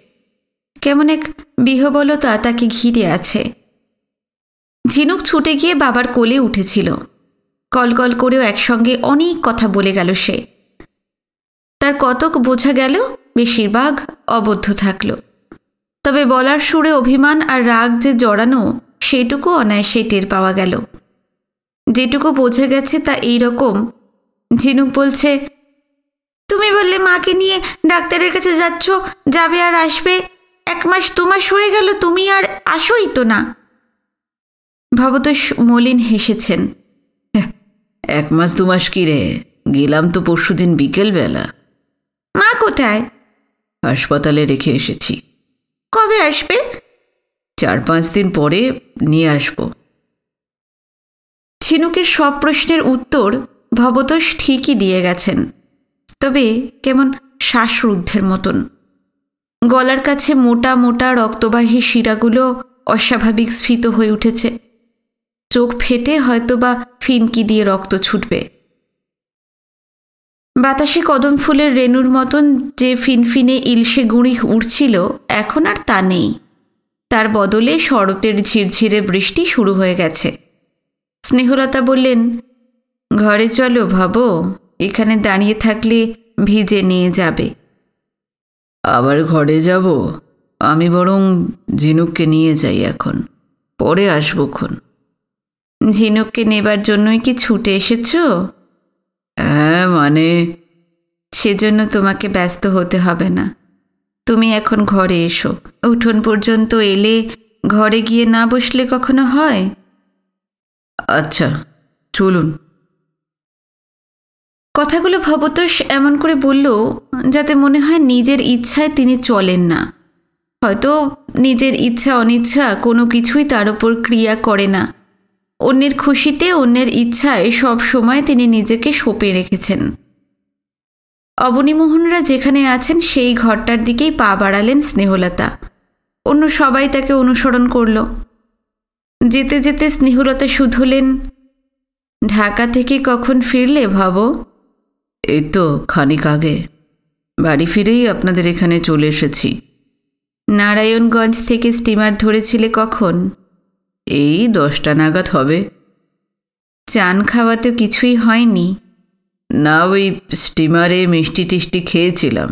কেমন এক বিহবলতা তাকে ঘিরে আছে। ঝিনুক ছুটে গিয়ে বাবার কোলে উঠেছিল। কলকল করেও একসঙ্গে অনেক কথা বলে গেল সে। তার কতক বোঝা গেল, বেশিরভাগ অবদ্ধ থাকল। তবে বলার সুরে অভিমান আর রাগ যে জড়ানো সেটুকু অনায়াসে টের পাওয়া গেল। যেটুকু বোঝা গেছে তা এই রকম। ঝিনুক বলছে, তুমি বললে মাকে নিয়ে ডাক্তারের কাছে যাচ্ছ, যাবে আর আসবে। 1 মাস 2 মাস হয়ে গেল, তুমি আর আসোই তো না। ভবতোষ মলিন হেসেছেন। 1 মাস 2 মাস কি রে, গেলাম তো পরশুদিন বিকেলবেলা। মা কোথায়? হাসপাতালে রেখে এসেছি। কবে আসবে? 4-5 দিন পরে নিয়ে আসব। ঝিনুকের সব প্রশ্নের উত্তর ভবতোষ ঠিকই দিয়ে গেছেন, তবে কেমন শ্বাসরুদ্ধের মতন। গলার কাছে মোটা মোটা রক্তবাহী শিরাগুলো অস্বাভাবিক স্ফীত হয়ে উঠেছে। চোখ ফেটে হয়তোবা ফিনকি দিয়ে রক্ত ছুটবে। বাতাসে কদম ফুলের রেণুর মতন যে ফিনফিনে ইলশে গুঁড়ি উড়ছিল, এখন আর তা নেই। তার বদলে শরতের ঝিরঝিরে বৃষ্টি শুরু হয়ে গেছে। স্নেহলতা বললেন, ঘরে চলো ভব, এখানে দাঁড়িয়ে থাকলে ভিজে নিয়ে যাবে। আবার ঘরে যাব? আমি বরং ঝিনুককে নিয়ে যাই এখন, পরে আসবক্ষণ। ঝিনুককে নেবার জন্যই কি ছুটে এসেছ? হ্যাঁ, মানে সেজন্য তোমাকে ব্যস্ত হতে হবে না। তুমি এখন ঘরে এসো। উঠোন পর্যন্ত এলে ঘরে গিয়ে না বসলে কখনো হয়? আচ্ছা, চলুন। কথাগুলো ভবতোষ এমন করে বলল যাতে মনে হয় নিজের ইচ্ছায় তিনি চলেন না। হয়তো নিজের ইচ্ছা অনিচ্ছা কোনো কিছুই তার উপর ক্রিয়া করে না। অন্যের খুশিতে, অন্যের ইচ্ছায় সব সময় তিনি নিজেকে সঁপে রেখেছেন। অবনীমোহনরা যেখানে আছেন সেই ঘরটার দিকেই পা বাড়ালেন স্নেহলতা। অন্য সবাই তাকে অনুসরণ করল। যেতে যেতে স্নেহলতা শুধলেন, ঢাকা থেকে কখন ফিরলে ভাবো? এই তো খানিক আগে, বাড়ি ফিরেই আপনাদের এখানে চলে এসেছি। নারায়ণগঞ্জ থেকে স্টিমার ধরেছিলে কখন? এই 10টা নাগাদ হবে। চান খাওয়া তো কিছুই হয়নি? না, ওই স্টিমারে মিষ্টি টিষ্টি খেয়েছিলাম।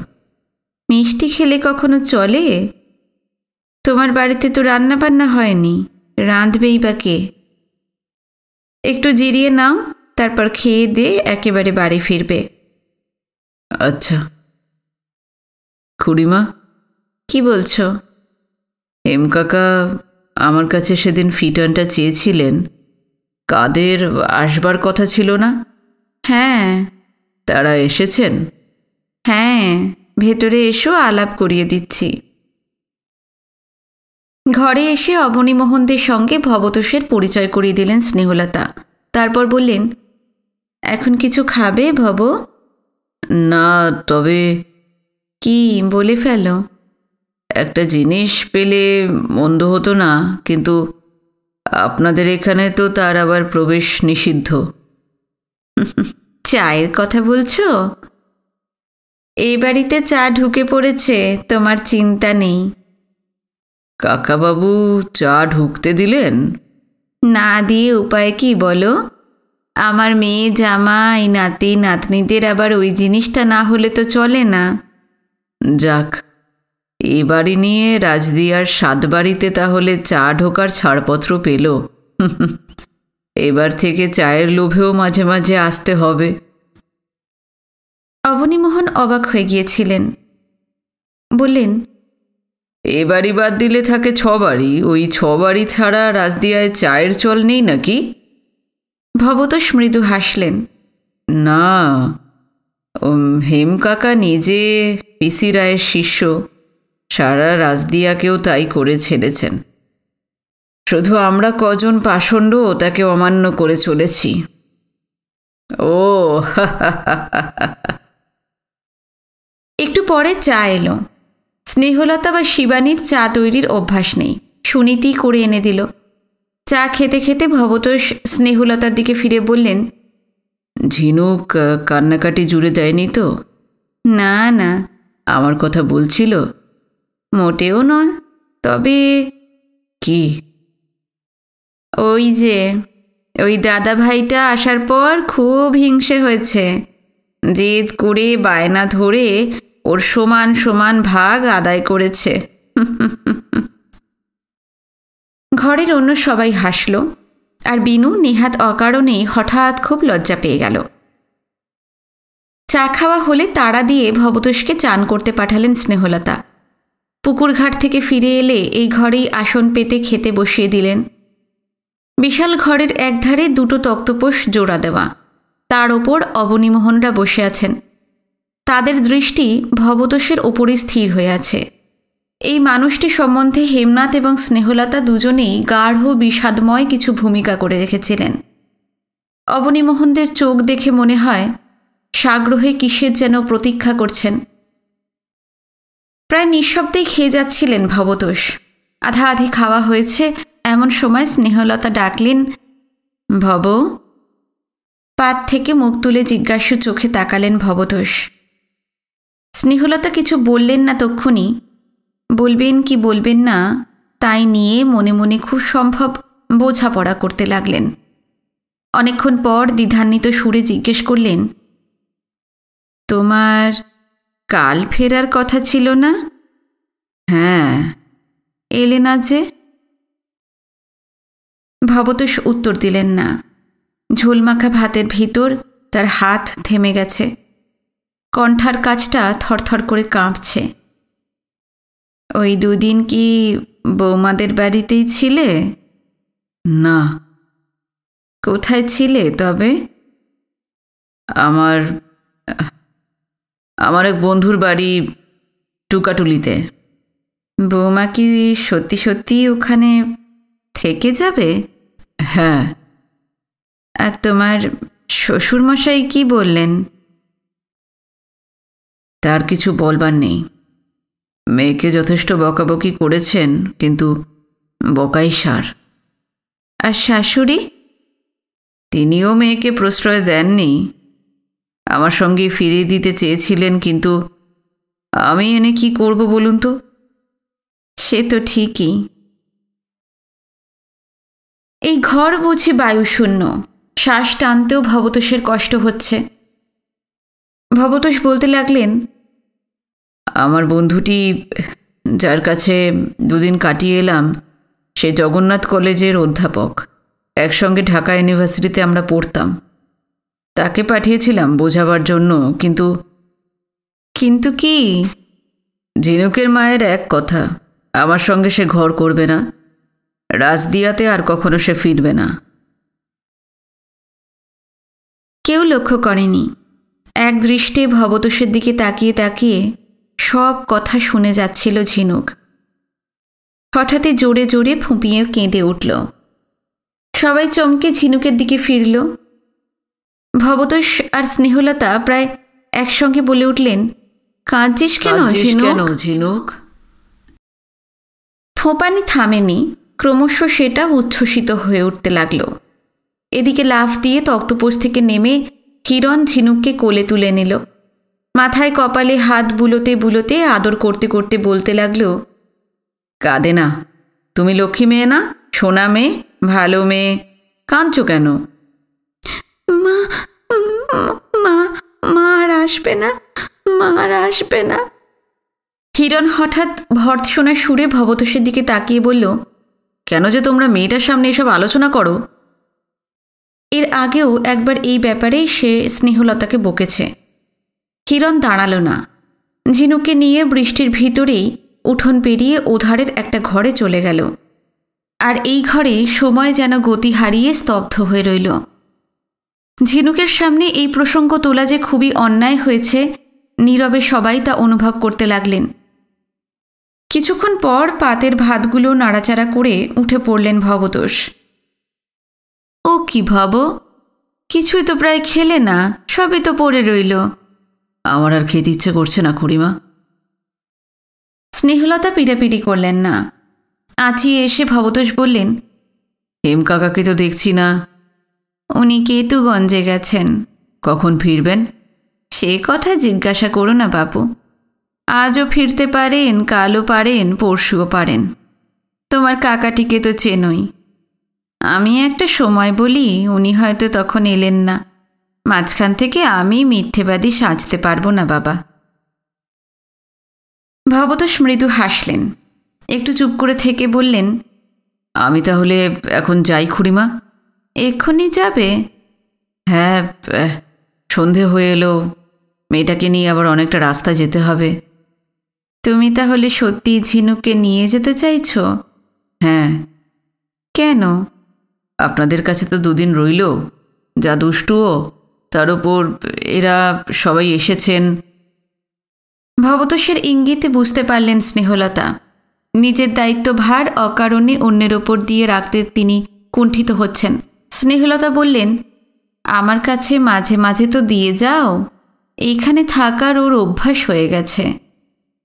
মিষ্টি খেলে কখনো চলে? তোমার বাড়িতে তো রান্না বান্না হয়নি, রাঁধবেই বা কে? একটু জিরিয়ে নাও, তারপর খেয়ে দিয়ে একেবারে বাড়ি ফিরবে। আচ্ছা। খুড়িমা, কি বলছো? হেম কাকা আমার কাছে সেদিন ফিটানটা চেয়েছিলেন। কাদের আসবার কথা ছিল না? হ্যাঁ। তারা এসেছেন? হ্যাঁ, ভেতরে এসো, আলাপ করিয়ে দিচ্ছি। ঘরে এসে অবনীমোহনদের সঙ্গে ভবতোষের পরিচয় করিয়ে দিলেন স্নেহলতা। তারপর বললেন, এখন কিছু খাবে ভব? না, তবে কি বলে ফেলো। একটা জিনিস পেলে মন্দ হতো না, কিন্তু আপনাদের এখানে তো তার আবার প্রবেশ নিষিদ্ধ। চায়ের কথা বলছো? এই বাড়িতে চা ঢুকে পড়েছে, তোমার চিন্তা নেই। কাকাবাবু চা ঢুকতে দিলেন? না দিয়ে উপায় কি বলো? আমার মেয়ে জামাই নাতি নাতনিদের আবার ওই জিনিসটা না হলে তো চলে না। যাক, এই বাড়ি নিয়ে রাজদিয়ার 7 বাড়িতে তাহলে চা ঢোকার ছাড়পত্র পেল। এবার থেকে চায়ের লোভেও মাঝে মাঝে আসতে হবে। অবনীমোহন অবাক হয়ে গিয়েছিলেন। বললেন, এ বাড়ি বাদ দিলে থাকে 6 বাড়ি। ওই 6 বাড়ি ছাড়া রাজদিয়ায় চায়ের চল নেই নাকি? ভবতোষ মৃদু হাসলেন। না, হেম কাকা নিজে পিসি রায়ের শিষ্য, সারা রাজদিয়াকেও তাই করে ছেড়েছেন। শুধু আমরা কজন পাষণ্ড তাকে অমান্য করে চলেছি। ও একটু পরে চা এলো। স্নেহলতা বা শিবানীর চা তৈরির অভ্যাস নেই, সুনীতি করে এনে দিল। চা খেতে খেতে ভবতোষ স্নেহলতার দিকে ফিরে বললেন, ঝিনুক কান্নাকাটি জুড়ে দেয়নি তো? না না। আমার কথা বলছিল? মোটেও নয়। তবে কি? ওই যে ওই দাদা ভাইটা আসার পর খুব হিংসে হয়েছে। জেদ করে বায়না ধরে ওর সমান সমান ভাগ আদায় করেছে। ঘরের অন্য সবাই হাসল, আর বিনু নেহাত অকারণেই হঠাৎ খুব লজ্জা পেয়ে গেল। চা খাওয়া হলে তাড়া দিয়ে ভবতোষকে চান করতে পাঠালেন স্নেহলতা। পুকুরঘাট থেকে ফিরে এলে এই ঘরেই আসন পেতে খেতে বসিয়ে দিলেন। বিশাল ঘরের একধারে 2টো তক্তপোষ জোড়া দেওয়া, তার ওপর অবনীমোহনরা বসে আছেন। তাদের দৃষ্টি ভবতোষের ওপরই স্থির হয়ে আছে। এই মানুষটি সম্বন্ধে হেমনাথ এবং স্নেহলতা দুজনেই গাঢ় বিষাদময় কিছু ভূমিকা করে রেখেছিলেন। অবনীমোহনদের চোখ দেখে মনে হয় সাগ্রহে কিসের যেন প্রতীক্ষা করছেন। প্রায় নিঃশব্দেই খেয়ে যাচ্ছিলেন ভবতোষ। আধা আধি খাওয়া হয়েছে এমন সময় স্নেহলতা ডাকলেন, ভব। পাত থেকে মুখ তুলে জিজ্ঞাসু চোখে তাকালেন ভবতোষ। স্নেহলতা কিছু বললেন না তক্ষুনি। বলবেন কি বলবেন না তাই নিয়ে মনে মনে খুব সম্ভব বোঝাপড়া করতে লাগলেন। অনেকক্ষণ পর দ্বিধান্বিত সুরে জিজ্ঞেস করলেন, তোমার কাল ফেরার কথা ছিল না? হ্যাঁ। এলে না যে? ভবতোষ উত্তর দিলেন না। ঝোলমাখা ভাতের ভিতর তার হাত থেমে গেছে, কণ্ঠার কাজটা থরথর করে কাঁপছে। ওই 2 দিন কি বৌমাদের বাড়িতেই ছিলে? না। কোথায় ছিলে তবে? আমার এক বন্ধুর বাড়ি টুকাটুলিতে। বৌমা কি সত্যি সত্যি ওখানে থেকে যাবে? হ্যাঁ। আর তোমার শ্বশুরমশাই কি বললেন? তার কিছু বলবার নেই। মেয়েকে যথেষ্ট বকাবকি করেছেন, কিন্তু বকাই সার। আর শাশুড়ি? তিনিও মেয়েকে প্রশ্রয় দেননি। আমার সঙ্গে ফিরিয়ে দিতে চেয়েছিলেন, কিন্তু আমি এনে কি করব বলুন তো? সে তো ঠিকই। এই ঘর বুঝি বায়ুশূন্য, শ্বাস টানতেও ভবতোষের কষ্ট হচ্ছে। ভবতোষ বলতে লাগলেন, আমার বন্ধুটি, যার কাছে দুদিন কাটিয়ে এলাম, সে জগন্নাথ কলেজের অধ্যাপক। একসঙ্গে ঢাকা ইউনিভার্সিটিতে আমরা পড়তাম। তাকে পাঠিয়েছিলাম বোঝাবার জন্য, কিন্তু কিন্তু কি? ঝিনুকের মায়ের এক কথা, আমার সঙ্গে সে ঘর করবে না, রাজদিয়াতে আর কখনো সে ফিরবে না। কেউ লক্ষ্য করেনি। এক দৃষ্টে ভবতোষের দিকে তাকিয়ে তাকিয়ে সব কথা শুনে যাচ্ছিল ঝিনুক। হঠাৎই জোরে জোরে ফুঁপিয়ে কেঁদে উঠল। সবাই চমকে ঝিনুকের দিকে ফিরল। ভবতোষ আর স্নেহলতা প্রায় একসঙ্গে বলে উঠলেন, কাঁদছিস কেন ঝিনুক? ফোঁপানি থামেনি, ক্রমশ সেটা উচ্ছ্বসিত হয়ে উঠতে লাগল। এদিকে লাফ দিয়ে তক্তপোষ থেকে নেমে হিরণ ঝিনুককে কোলে তুলে নিল। মাথায় কপালে হাত বুলোতে বুলোতে আদর করতে করতে বলতে লাগল, কাঁদে না, তুমি লক্ষ্মী মেয়ে না, সোনা মেয়ে, ভালো মেয়ে, কাঁদছো কেন? মা মা মা আর আসবে না, মা আর আসবে না। হিরণ হঠাৎ ভর্ৎসনা সুরে ভবতোষের দিকে তাকিয়ে বলল, কেন যে তোমরা মেয়েটার সামনে এসব আলোচনা করো? এর আগেও একবার এই ব্যাপারেই সে স্নেহলতাকে বকেছে। হিরণ দাঁড়াল না। ঝিনুককে নিয়ে বৃষ্টির ভিতরেই উঠোন পেরিয়ে ওধারের একটা ঘরে চলে গেল। আর এই ঘরে সময় যেন গতি হারিয়ে স্তব্ধ হয়ে রইল। ঝিনুকের সামনে এই প্রসঙ্গ তোলা যে খুবই অন্যায় হয়েছে, নীরবে সবাই তা অনুভব করতে লাগলেন। কিছুক্ষণ পর পাতের ভাতগুলো নাড়াচাড়া করে উঠে পড়লেন ভবতোষ। ও কি ভব, কিছুই তো প্রায় খেলে না, সবই তো পড়ে রইল। আমার আর খেতে ইচ্ছে করছে না খুড়িমা। স্নেহলতা পিড়াপিড়ি করলেন না। আঁচিয়ে এসে ভবতোষ বললেন, হেম কাকাকে তো দেখছি না। উনি কেতুগঞ্জে গেছেন। কখন ফিরবেন? সে কথা জিজ্ঞাসা করো না বাপু। আজও ফিরতে পারেন, কালও পারেন, পরশুও পারেন। তোমার কাকাটিকে তো চেনই। আমি একটা সময় বলি, উনি হয়তো তখন এলেন না। মাঝখান থেকে আমি মিথ্যেবাদী সাজতে পারবো না বাবা। ভবতোষ মৃদু হাসলেন। একটু চুপ করে থেকে বললেন, আমি তাহলে এখন যাই খুড়িমা। এক্ষুনি যাবে? হ্যাঁ, সন্ধে হয়ে এলো, মেয়েটাকে নিয়ে আবার অনেকটা রাস্তা যেতে হবে। তুমি তাহলে সত্যি ঝিনুককে নিয়ে যেতে চাইছ? হ্যাঁ। কেন? আপনাদের কাছে তো দুদিন রইল, যা দুষ্টুও, তার ওপর এরা সবাই এসেছেন। ভবতোষের ইঙ্গিতে বুঝতে পারলেন স্নেহলতা। নিজের দায়িত্বভার অকারণে অন্যের ওপর দিয়ে রাখতে তিনি কুণ্ঠিত হচ্ছেন। স্নেহলতা বললেন, আমার কাছে মাঝে মাঝে তো দিয়ে যাও, এইখানে থাকার ওর অভ্যাস হয়ে গেছে,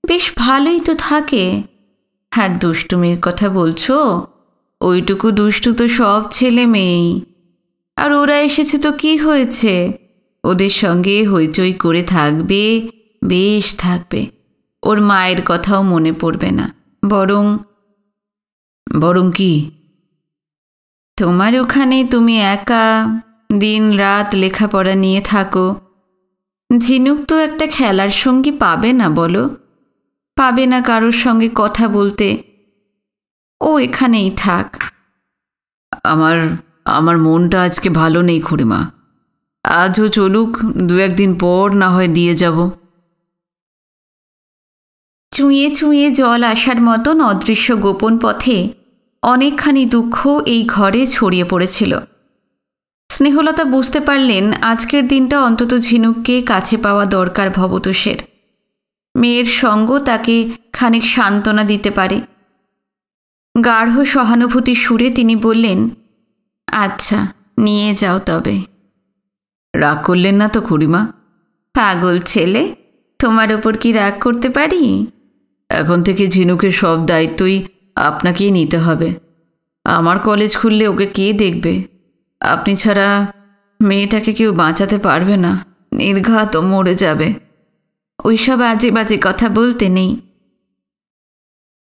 বেশ ভালোই তো থাকে। আর দুষ্টুমির কথা বলছো, ওইটুকু দুষ্টু তো সব ছেলে মেয়েই। আর ওরা এসেছে তো কি হয়েছে, ওদের সঙ্গে হইচই করে থাকবে, বেশ থাকবে। ওর মায়ের কথাও মনে পড়বে না। বরং কি, তোমার ওখানে তুমি একা দিন রাত লেখাপড়া নিয়ে থাকো। ঝিনুক তো একটা খেলার সঙ্গী পাবে না বলো, পাবে না কারোর সঙ্গে কথা বলতে। ও এখানেই থাক। আমার মনটা আজকে ভালো নেই খুড়িমা। আজও চলুক, দু একদিন পর না হয় দিয়ে যাব। চুঁয়ে চুঁয়ে জল আসার মতন অদৃশ্য গোপন পথে অনেকখানি দুঃখ এই ঘরে ছড়িয়ে পড়েছিল। স্নেহলতা বুঝতে পারলেন আজকের দিনটা অন্তত ঝিনুককে কাছে পাওয়া দরকার ভবতোষের। মেয়ের সঙ্গ তাকে খানিক সান্ত্বনা দিতে পারে। গাঢ় সহানুভূতির সুরে তিনি বললেন, আচ্ছা নিয়ে যাও তবে। রাগ করলেন না তো খুড়িমা? পাগল ছেলে, তোমার ওপর কি রাগ করতে পারি? এখন থেকে ঝিনুকের সব দায়িত্বই আপনাকেই নিতে হবে। আমার কলেজ খুললে ওকে কে দেখবে? আপনি ছাড়া মেয়েটাকে কেউ বাঁচাতে পারবে না, নির্ঘাত মরে যাবে। ওইসব আজে বাজে কথা বলতে নেই।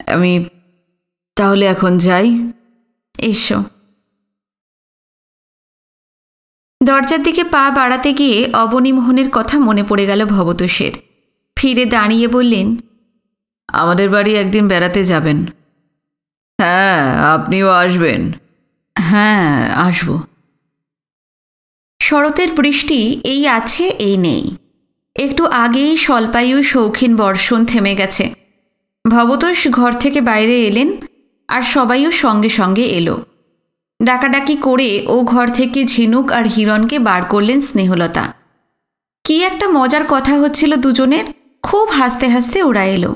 আমি তাহলে এখন যাই। এসো। দরজার দিকে পা বাড়াতে গিয়ে অবনীমোহনের কথা মনে পড়ে গেল ভবতোষের। ফিরে দাঁড়িয়ে বললেন, আমাদের বাড়ি একদিন বেড়াতে যাবেন? হ্যাঁ, আপনিও আসবেন। হ্যাঁ, আসব। শরতের বৃষ্টি এই আছে এই নেই। একটু আগেই স্বল্পায়ু শৌখিন বর্ষণ থেমে গেছে। ভবতোষ ঘর থেকে বাইরে এলেন, আর সবাইও সঙ্গে সঙ্গে এলো। ডাকাডাকি করে ও ঘর থেকে ঝিনুক আর হিরণকে বার করলেন স্নেহলতা। কি একটা মজার কথা হচ্ছিল দুজনের। খুব হাসতে হাসতে ওরা এলো।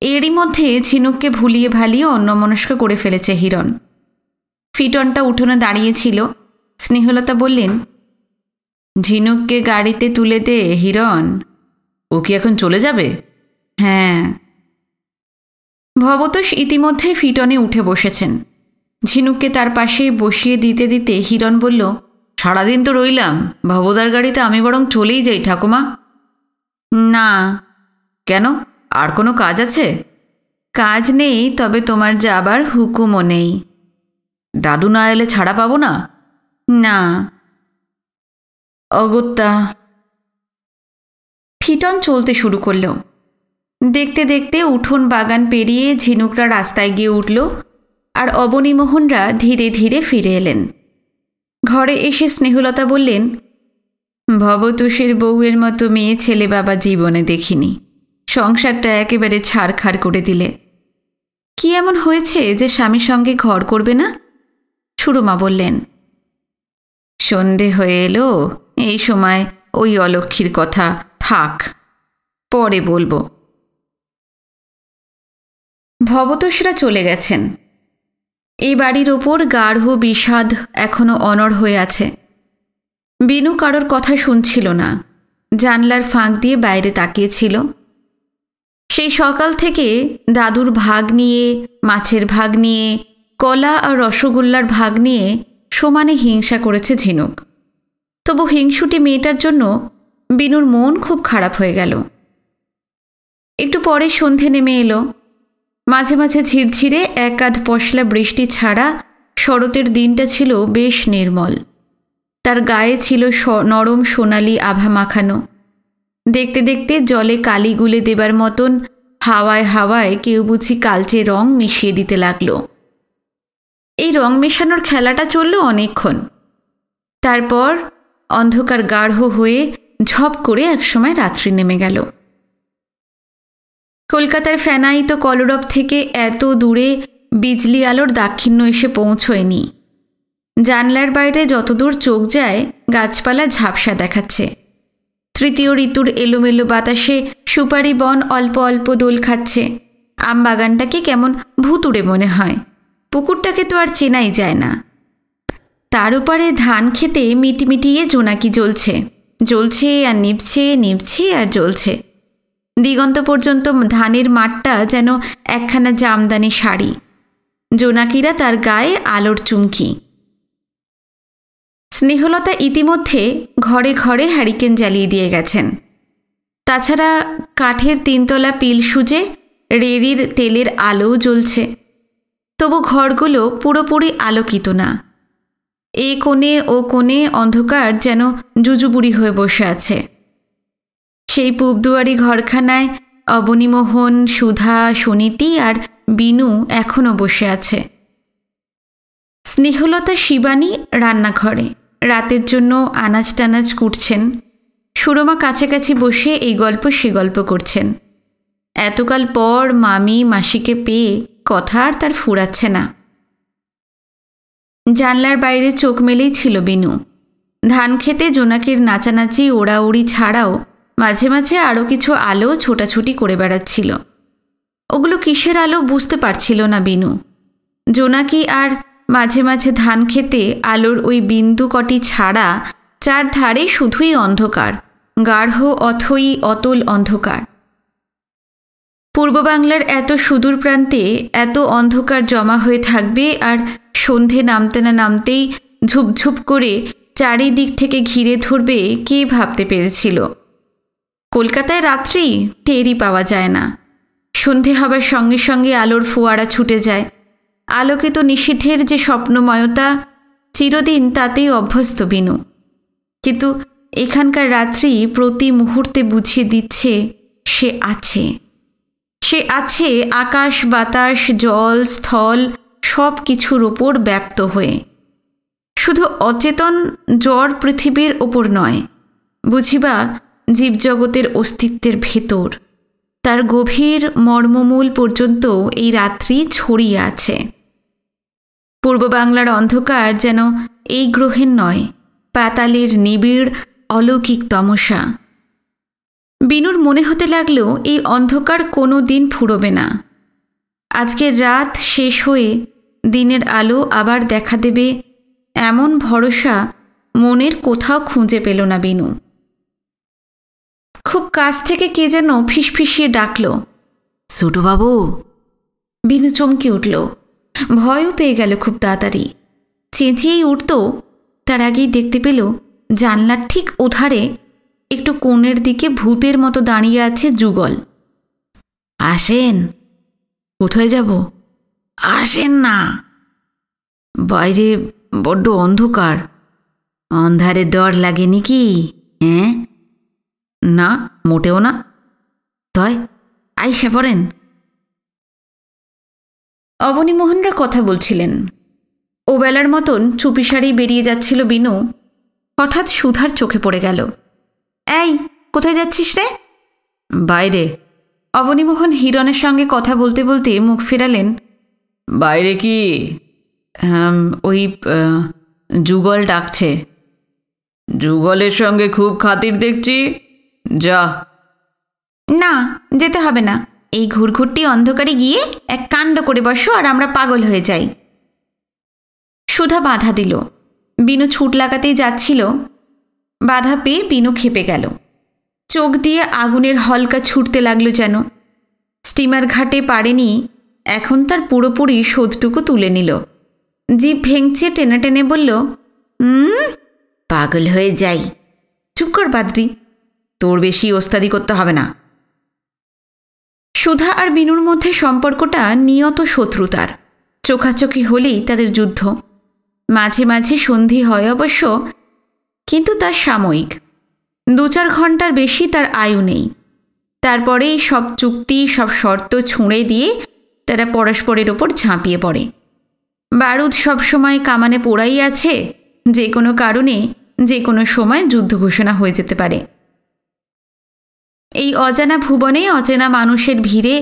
এরই মধ্যে ঝিনুককে ভুলিয়ে ভালিয়ে অন্যমনস্ক করে ফেলেছে হিরণ। ফিটনটা উঠোনে দাঁড়িয়েছিল। স্নেহলতা বললেন, ঝিনুককে গাড়িতে তুলে দে হিরণ। ও কি এখন চলে যাবে? হ্যাঁ। ভবতোষ ইতিমধ্যে ফিটনে উঠে বসেছেন। ঝিনুককে তার পাশে বসিয়ে দিতে দিতে হিরণ বলল, সারাদিন তো রইলাম, ভবদার গাড়িতে আমি বরং চলেই যাই ঠাকুমা। না। কেন? আর কোনো কাজ আছে? কাজ নেই, তবে তোমার যাবার হুকুমও নেই। দাদু না এলে ছাড়া পাবো না? না। অগত্যা। ফিটন চলতে শুরু করল। দেখতে দেখতে উঠোন বাগান পেরিয়ে ঝিনুকরা রাস্তায় গিয়ে উঠল, আর অবনীমোহনরা ধীরে ধীরে ফিরে এলেন। ঘরে এসে স্নেহলতা বললেন, ভবতোষের বউয়ের মতো মেয়ে ছেলে বাবা জীবনে দেখিনি। সংসারটা একেবারে ছাড়খাড় করে দিলে। কি এমন হয়েছে যে স্বামীর সঙ্গে ঘর করবে না? সুরমা বললেন, সন্ধে হয়ে এলো, এই সময় ওই অলক্ষীর কথা থাক, পরে বলবো। ভবতোষরা চলে গেছেন। এই বাড়ির ওপর গাঢ় বিষাদ এখনো অনড় হয়ে আছে। বিনু কারোর কথা শুনছিল না, জানলার ফাঁক দিয়ে বাইরে তাকিয়েছিল। সেই সকাল থেকে দাদুর ভাগ নিয়ে, মাছের ভাগ নিয়ে, কলা আর রসগোল্লার ভাগ নিয়ে সমানে হিংসা করেছে ঝিনুক। তবু হিংসুটি মেয়েটার জন্য বিনুর মন খুব খারাপ হয়ে গেল। একটু পরে সন্ধে নেমে এলো। মাঝে মাঝে ঝিরঝিরে এক আধ পশলা বৃষ্টি ছাড়া শরতের দিনটা ছিল বেশ নির্মল। তার গায়ে ছিল নরম সোনালি আভা মাখানো। দেখতে দেখতে জলে কালি গুলে দেবার মতন হাওয়ায় হাওয়ায় কেউ বুঝি কালচে রং মিশিয়ে দিতে লাগল। এই রং মেশানোর খেলাটা চলল অনেকক্ষণ। তারপর অন্ধকার গাঢ় হয়ে ঝপ করে একসময় রাত্রি নেমে গেল। কলকাতার ফেনায়িত কলরব থেকে এত দূরে বিজলি আলোর দাক্ষিণ্য এসে পৌঁছয়নি। জানলার বাইরে যতদূর চোখ যায় গাছপালা ঝাপসা দেখাচ্ছে। তৃতীয় ঋতুর এলোমেলো বাতাসে সুপারি বন অল্প অল্প দোল খাচ্ছে। আম বাগানটাকে কেমন ভুতুড়ে মনে হয়। পুকুরটাকে তো আর চেনাই যায় না। তার উপরে ধান খেতে মিটিমিটিয়ে জোনাকি জ্বলছে, জ্বলছে আর নিভছে, নিভছে আর জ্বলছে। দিগন্ত পর্যন্ত ধানের মাঠটা যেন একখানা জামদানি শাড়ি। জোনাকিরা তার গায়ে আলোর চুমকি। স্নেহলতা ইতিমধ্যে ঘরে ঘরে হ্যারিকেন জ্বালিয়ে দিয়ে গেছেন। তাছাড়া কাঠের তিনতলা পিল সুজে রেড়ির তেলের আলোও জ্বলছে। তবু ঘরগুলো পুরোপুরি আলোকিত না। এ কোণে ও কোণে অন্ধকার যেন জুজুবুড়ি হয়ে বসে আছে। সেই পূবদুয়ারি ঘরখানায় অবনীমোহন, সুধা, সুনীতি আর বিনু এখনও বসে আছে। স্নেহলতা শিবানী রান্নাঘরে রাতের জন্য আনাজ টানাজ কুটছেন। সুরমা কাছাকাছি বসে এই গল্প সে গল্প করছেন। এতকাল পর মামি মাসিকে পেয়ে কথা আর তার ফুরাচ্ছে না। জানলার বাইরে চোখ মেলেই ছিল বিনু। ধান খেতে জোনাকির নাচানাচি ওড়াউড়ি ছাড়াও মাঝে মাঝে আরও কিছু আলো ছোটাছুটি করে বেড়াচ্ছিল। ওগুলো কিসের আলো বুঝতে পারছিল না বিনু। জোনাকি আর মাঝে মাঝে ধান খেতে আলোর ওই বিন্দু কটি ছাড়া চারধারে শুধুই অন্ধকার, গাঢ় অথই অতল অন্ধকার। পূর্ব বাংলার এত সুদূর প্রান্তে এত অন্ধকার জমা হয়ে থাকবে আর সন্ধে নামতে না নামতেই ঝুপঝুপ করে চারিদিক থেকে ঘিরে ধরবে, কে ভাবতে পেরেছিল? কলকাতায় রাত্রি টেরই পাওয়া যায় না। সন্ধে হবার সঙ্গে সঙ্গে আলোর ফোয়ারা ছুটে যায়। আলোকিত নিশীথের যে স্বপ্নময়তা, চিরদিন তাতেই অভ্যস্ত বিনু। কিন্তু এখানকার রাত্রি প্রতি মুহূর্তে বুঝিয়ে দিচ্ছে সে আছে। সে আছে আকাশ বাতাস জল স্থল সব কিছুর ওপর ব্যাপ্ত হয়ে। শুধু অচেতন জড় পৃথিবীর ওপর নয়, বুঝিবা জীবজগতের অস্তিত্বের ভেতর, তার গভীর মর্মমূল পর্যন্ত এই রাত্রি ছড়িয়ে আছে। পূর্ব বাংলার অন্ধকার যেন এই গ্রহের নয়, পাতালের নিবিড় অলৌকিক তমসা। বিনুর মনে হতে লাগলো এই অন্ধকার কোনো দিন ফুরোবে না। আজকের রাত শেষ হয়ে দিনের আলো আবার দেখা দেবে, এমন ভরসা মনের কোথাও খুঁজে পেল না বিনু। খুব কাছ থেকে কে যেন ফিসফিসিয়ে ডাকল, ছোটবাবু। বিনু চমকে উঠল, ভয়ও পেয়ে গেল খুব তাড়াতাড়ি। চেঁচিয়েই উঠত, তার আগেই দেখতে পেল জানলার ঠিক ওধারে একটু কোণের দিকে ভূতের মতো দাঁড়িয়ে আছে যুগল। আসেন। কোথায় যাব? আসেন না, বাইরে বড্ড অন্ধকার। অন্ধারে ডর লাগেনি কি? হ্যাঁ? না, মোটেও না। তয় আইসা পড়েন। অবনীমোহনরা কথা বলছিলেন। ওবেলার মতন চুপিসারি বেরিয়ে যাচ্ছিল বিনু। হঠাৎ সুধার চোখে পড়ে গেল। এই, কোথায় যাচ্ছিস রে? বাইরে। অবনীমোহন হিরণের সঙ্গে কথা বলতে বলতে মুখ ফেরালেন। বাইরে কি? ওই যুগল ডাকছে। যুগলের সঙ্গে খুব খাতির দেখছি, যা। না, যেতে হবে না। এই ঘুরঘুরটি অন্ধকারে গিয়ে এক কাণ্ড করে বসো আর আমরা পাগল হয়ে যাই। সুধা বাধা দিল। বিনু ছুট লাগাতেই যাচ্ছিল। বাধা পেয়ে বিনু ক্ষেপে গেল। চোখ দিয়ে আগুনের হলকা ছুটতে লাগলো যেন। স্টিমার ঘাটে পারেনি, এখন তার পুরোপুরি শোধটুকু তুলে নিল। জিভ ভেঙচে টেনে টেনে বলল, পাগল হয়ে যাই। চুপ কর বাদ্রি, তোর বেশি ওস্তাদি করতে হবে না। সুধা আর বিনুর মধ্যে সম্পর্কটা নিয়ত শত্রুতার। চোখাচোখি হলেই তাদের যুদ্ধ। মাঝে মাঝে সন্ধি হয় অবশ্য, কিন্তু তা সাময়িক। 2-4 ঘন্টার বেশি তার আয়ু নেই। তারপরেই সব চুক্তি সব শর্ত ছুঁড়ে দিয়ে তারা পরস্পরের ওপর ঝাঁপিয়ে পড়ে। বারুদ সবসময় কামানে পোড়াই আছে, যে কোনো কারণে যে কোনো সময় যুদ্ধ ঘোষণা হয়ে যেতে পারে। এই অজানা ভুবনে অচেনা মানুষের ভিড়ে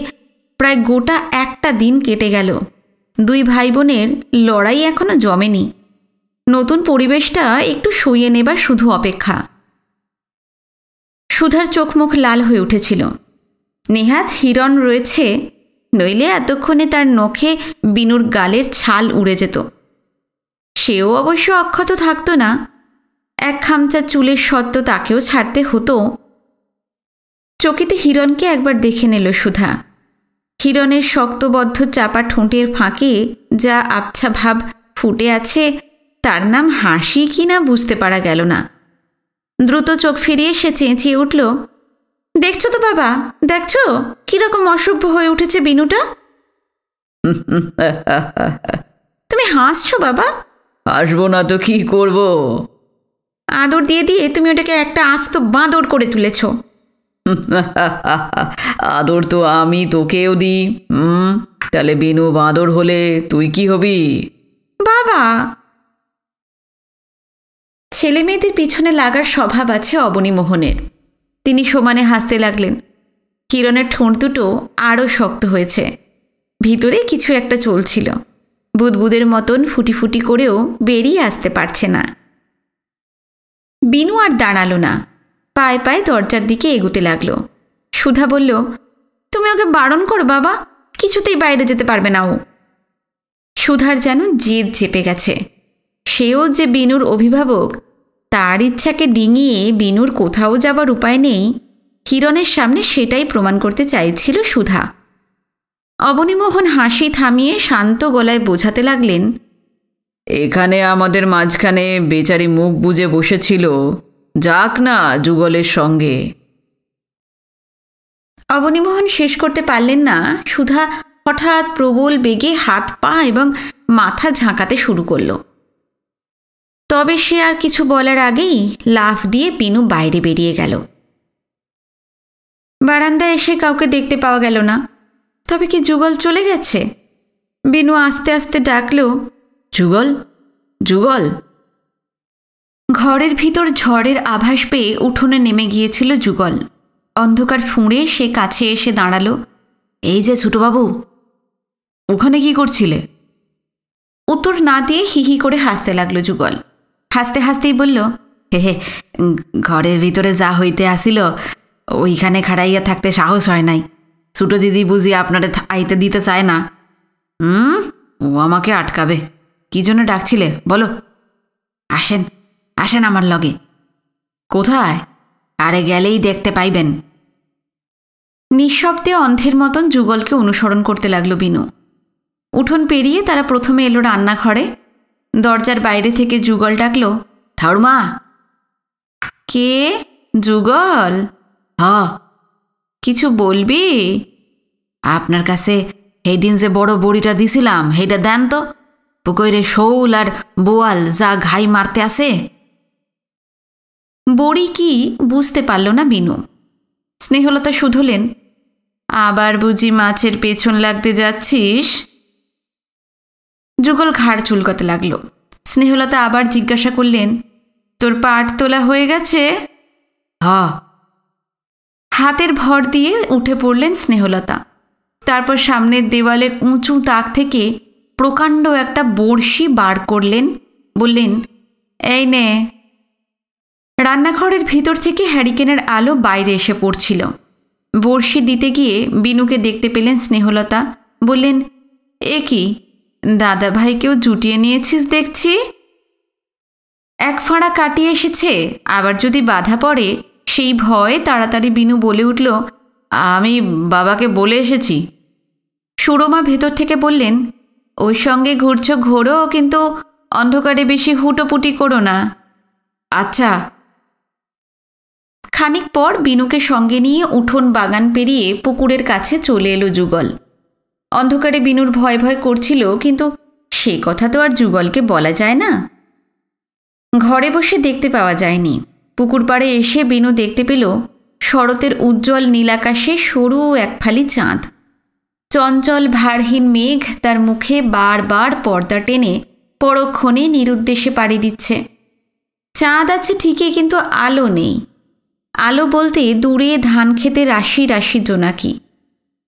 প্রায় গোটা একটা দিন কেটে গেল। 2 ভাই বোনের লড়াই এখনো জমেনি। নতুন পরিবেশটা একটু সইয়ে নেবার শুধু অপেক্ষা। সুধার চোখ মুখ লাল হয়ে উঠেছিল। নেহাত হিরণ রয়েছে, নইলে এতক্ষণে তার নখে বিনুর গালের ছাল উড়ে যেত। সেও অবশ্য অক্ষত থাকত না। এক খামচা চুলের সত্ত্ব তাকেও ছাড়তে হতো। চকিতে হিরণকে একবার দেখে নিল সুধা। হিরণের শক্তবদ্ধ চাপা ঠোঁটের ফাঁকে যা আবছা ভাব ফুটে আছে, তার নাম হাসি কিনা বুঝতে পারা গেল না। দ্রুত চোখ ফিরিয়ে সে চেঁচিয়ে উঠল, দেখছো তো বাবা, দেখছো কিরকম অসভ্য হয়ে উঠেছে বিনুটা? তুমি হাসছো বাবা? হাসবো না তো কি করব? আদর দিয়ে দিয়ে তুমি ওটাকে একটা আস্ত বাঁদর করে তুলেছ। আদর তো আমি তোকেও দিই। তাহলে বিনু বাঁদর হলে তুই কি হবি? বাবা, ছেলে মেয়েদের পিছনে লাগার স্বভাব আছে অবনীমোহনের। তিনি সমানে হাসতে লাগলেন। কিরণের ঠোঁট দুটো আরও শক্ত হয়েছে। ভিতরে কিছু একটা চলছিল, বুদবুদের মতন ফুটি ফুটি করেও বেরিয়ে আসতে পারছে না। বিনু আর দাঁড়ালো না, পায়ে পায়ে দরজার দিকে এগুতে লাগলো। সুধা বলল, তুমি ওকে বারণ করো বাবা, কিছুতেই বাইরে যেতে পারবে না ও। সুধার যেন জেদ চেপে গেছে। সেও যে বিনুর অভিভাবক তার ইচ্ছাকে ডিঙিয়ে বিনুর কোথাও যাবার উপায় নেই, হিরণের সামনে সেটাই প্রমাণ করতে চাইছিল সুধা। অবনীমোহন হাসি থামিয়ে শান্ত গলায় বোঝাতে লাগলেন, এখানে আমাদের মাঝখানে বেচারি মুখ বুজে বসেছিল, যাক না যুগলের সঙ্গে। অবনীমোহন শেষ করতে পারলেন না। সুধা হঠাৎ প্রবল বেগে হাত পা এবং মাথা ঝাঁকাতে শুরু করল। তবে সে আর কিছু বলার আগেই লাফ দিয়ে বিনু বাইরে বেরিয়ে গেল। বারান্দায় এসে কাউকে দেখতে পাওয়া গেল না। তবে কি যুগল চলে গেছে? বিনু আস্তে আস্তে ডাকল, যুগল, যুগল। ঘরের ভিতর ঝড়ের আভাস পেয়ে উঠোনে নেমে গিয়েছিল যুগল। অন্ধকার ফুঁড়ে সে কাছে এসে দাঁড়াল। এই যে ছোটবাবু, ওখানে কি করছিলে? উত্তর না দিয়ে হিহি করে হাসতে লাগলো যুগল। হাসতে হাসতেই বলল, হে, ঘরের ভিতরে যা হইতে আসিল ওইখানে খাড়াইয়া থাকতে সাহস হয় নাই। ছোটো দিদি বুঝি আপনারে আইতে দিতে চায় না। ও আমাকে আটকাবে। কি জন্য ডাকছিলে বলো? আসেন, আসেন আমার লগে। কোথায়? আরে গেলেই দেখতে পাইবেন। নিঃশব্দে অন্ধের মতন যুগলকে অনুসরণ করতে লাগলো বিনু। উঠোন পেরিয়ে তারা প্রথমে এলো রান্নাঘরে। দরজার বাইরে থেকে যুগল ডাকল, ঠাউরমা। কে? যুগল? হ। কিছু বলবি? আপনার কাছে এই দিন যে বড় বড়িটা দিছিলাম সেইটা দেন তো। পুকুরে শৌল আর বোয়াল যা ঘাই মারতে আসে। বড়ি কি বুঝতে পারল না বিনু। স্নেহলতা শুধলেন, আবার বুঝি মাছের পেছন লাগতে যাচ্ছিস? যুগল ঘাড় চুলকাতে লাগলো। স্নেহলতা আবার জিজ্ঞাসা করলেন, তোর পাট তোলা হয়ে গেছে? হ। হাতের ভর দিয়ে উঠে পড়লেন স্নেহলতা। তারপর সামনের দেওয়ালের উঁচু তাক থেকে প্রকাণ্ড একটা বড়শি বার করলেন। বললেন, এই নে। রান্নাঘরের ভিতর থেকে হ্যারিকেনের আলো বাইরে এসে পড়ছিল। বড়শি দিতে গিয়ে বিনুকে দেখতে পেলেন স্নেহলতা। বললেন, এ কি দাদা ভাইকেও জুটিয়ে নিয়েছিস দেখছি। এক ফাঁড়া কাটিয়ে এসেছে, আবার যদি বাধা পড়ে সেই ভয়ে তাড়াতাড়ি বিনু বলে উঠল, আমি বাবাকে বলে এসেছি। সুরমা ভেতর থেকে বললেন, ওর সঙ্গে ঘুরছ ঘোরো, কিন্তু অন্ধকারে বেশি হুটোপুটি করো না। আচ্ছা। খানিক পর বিনুকে সঙ্গে নিয়ে উঠোন বাগান পেরিয়ে পুকুরের কাছে চলে এলো যুগল। অন্ধকারে বিনুর ভয় ভয় করছিল, কিন্তু সে কথা তো আর যুগলকে বলা যায় না। ঘরে বসে দেখতে পাওয়া যায়নি। পুকুর পাড়ে এসে বিনু দেখতে পেল শরতের উজ্জ্বল নীলাকাশে সরু এক ফালি চাঁদ। চঞ্চল ভারহীন মেঘ তার মুখে বারবার পর্দা টেনে পরক্ষণে নিরুদ্দেশে পাড়ি দিচ্ছে। চাঁদ আছে ঠিকই, কিন্তু আলো নেই। আলো বলতে দূরে ধান খেতে রাশি রাশি জোনাকি।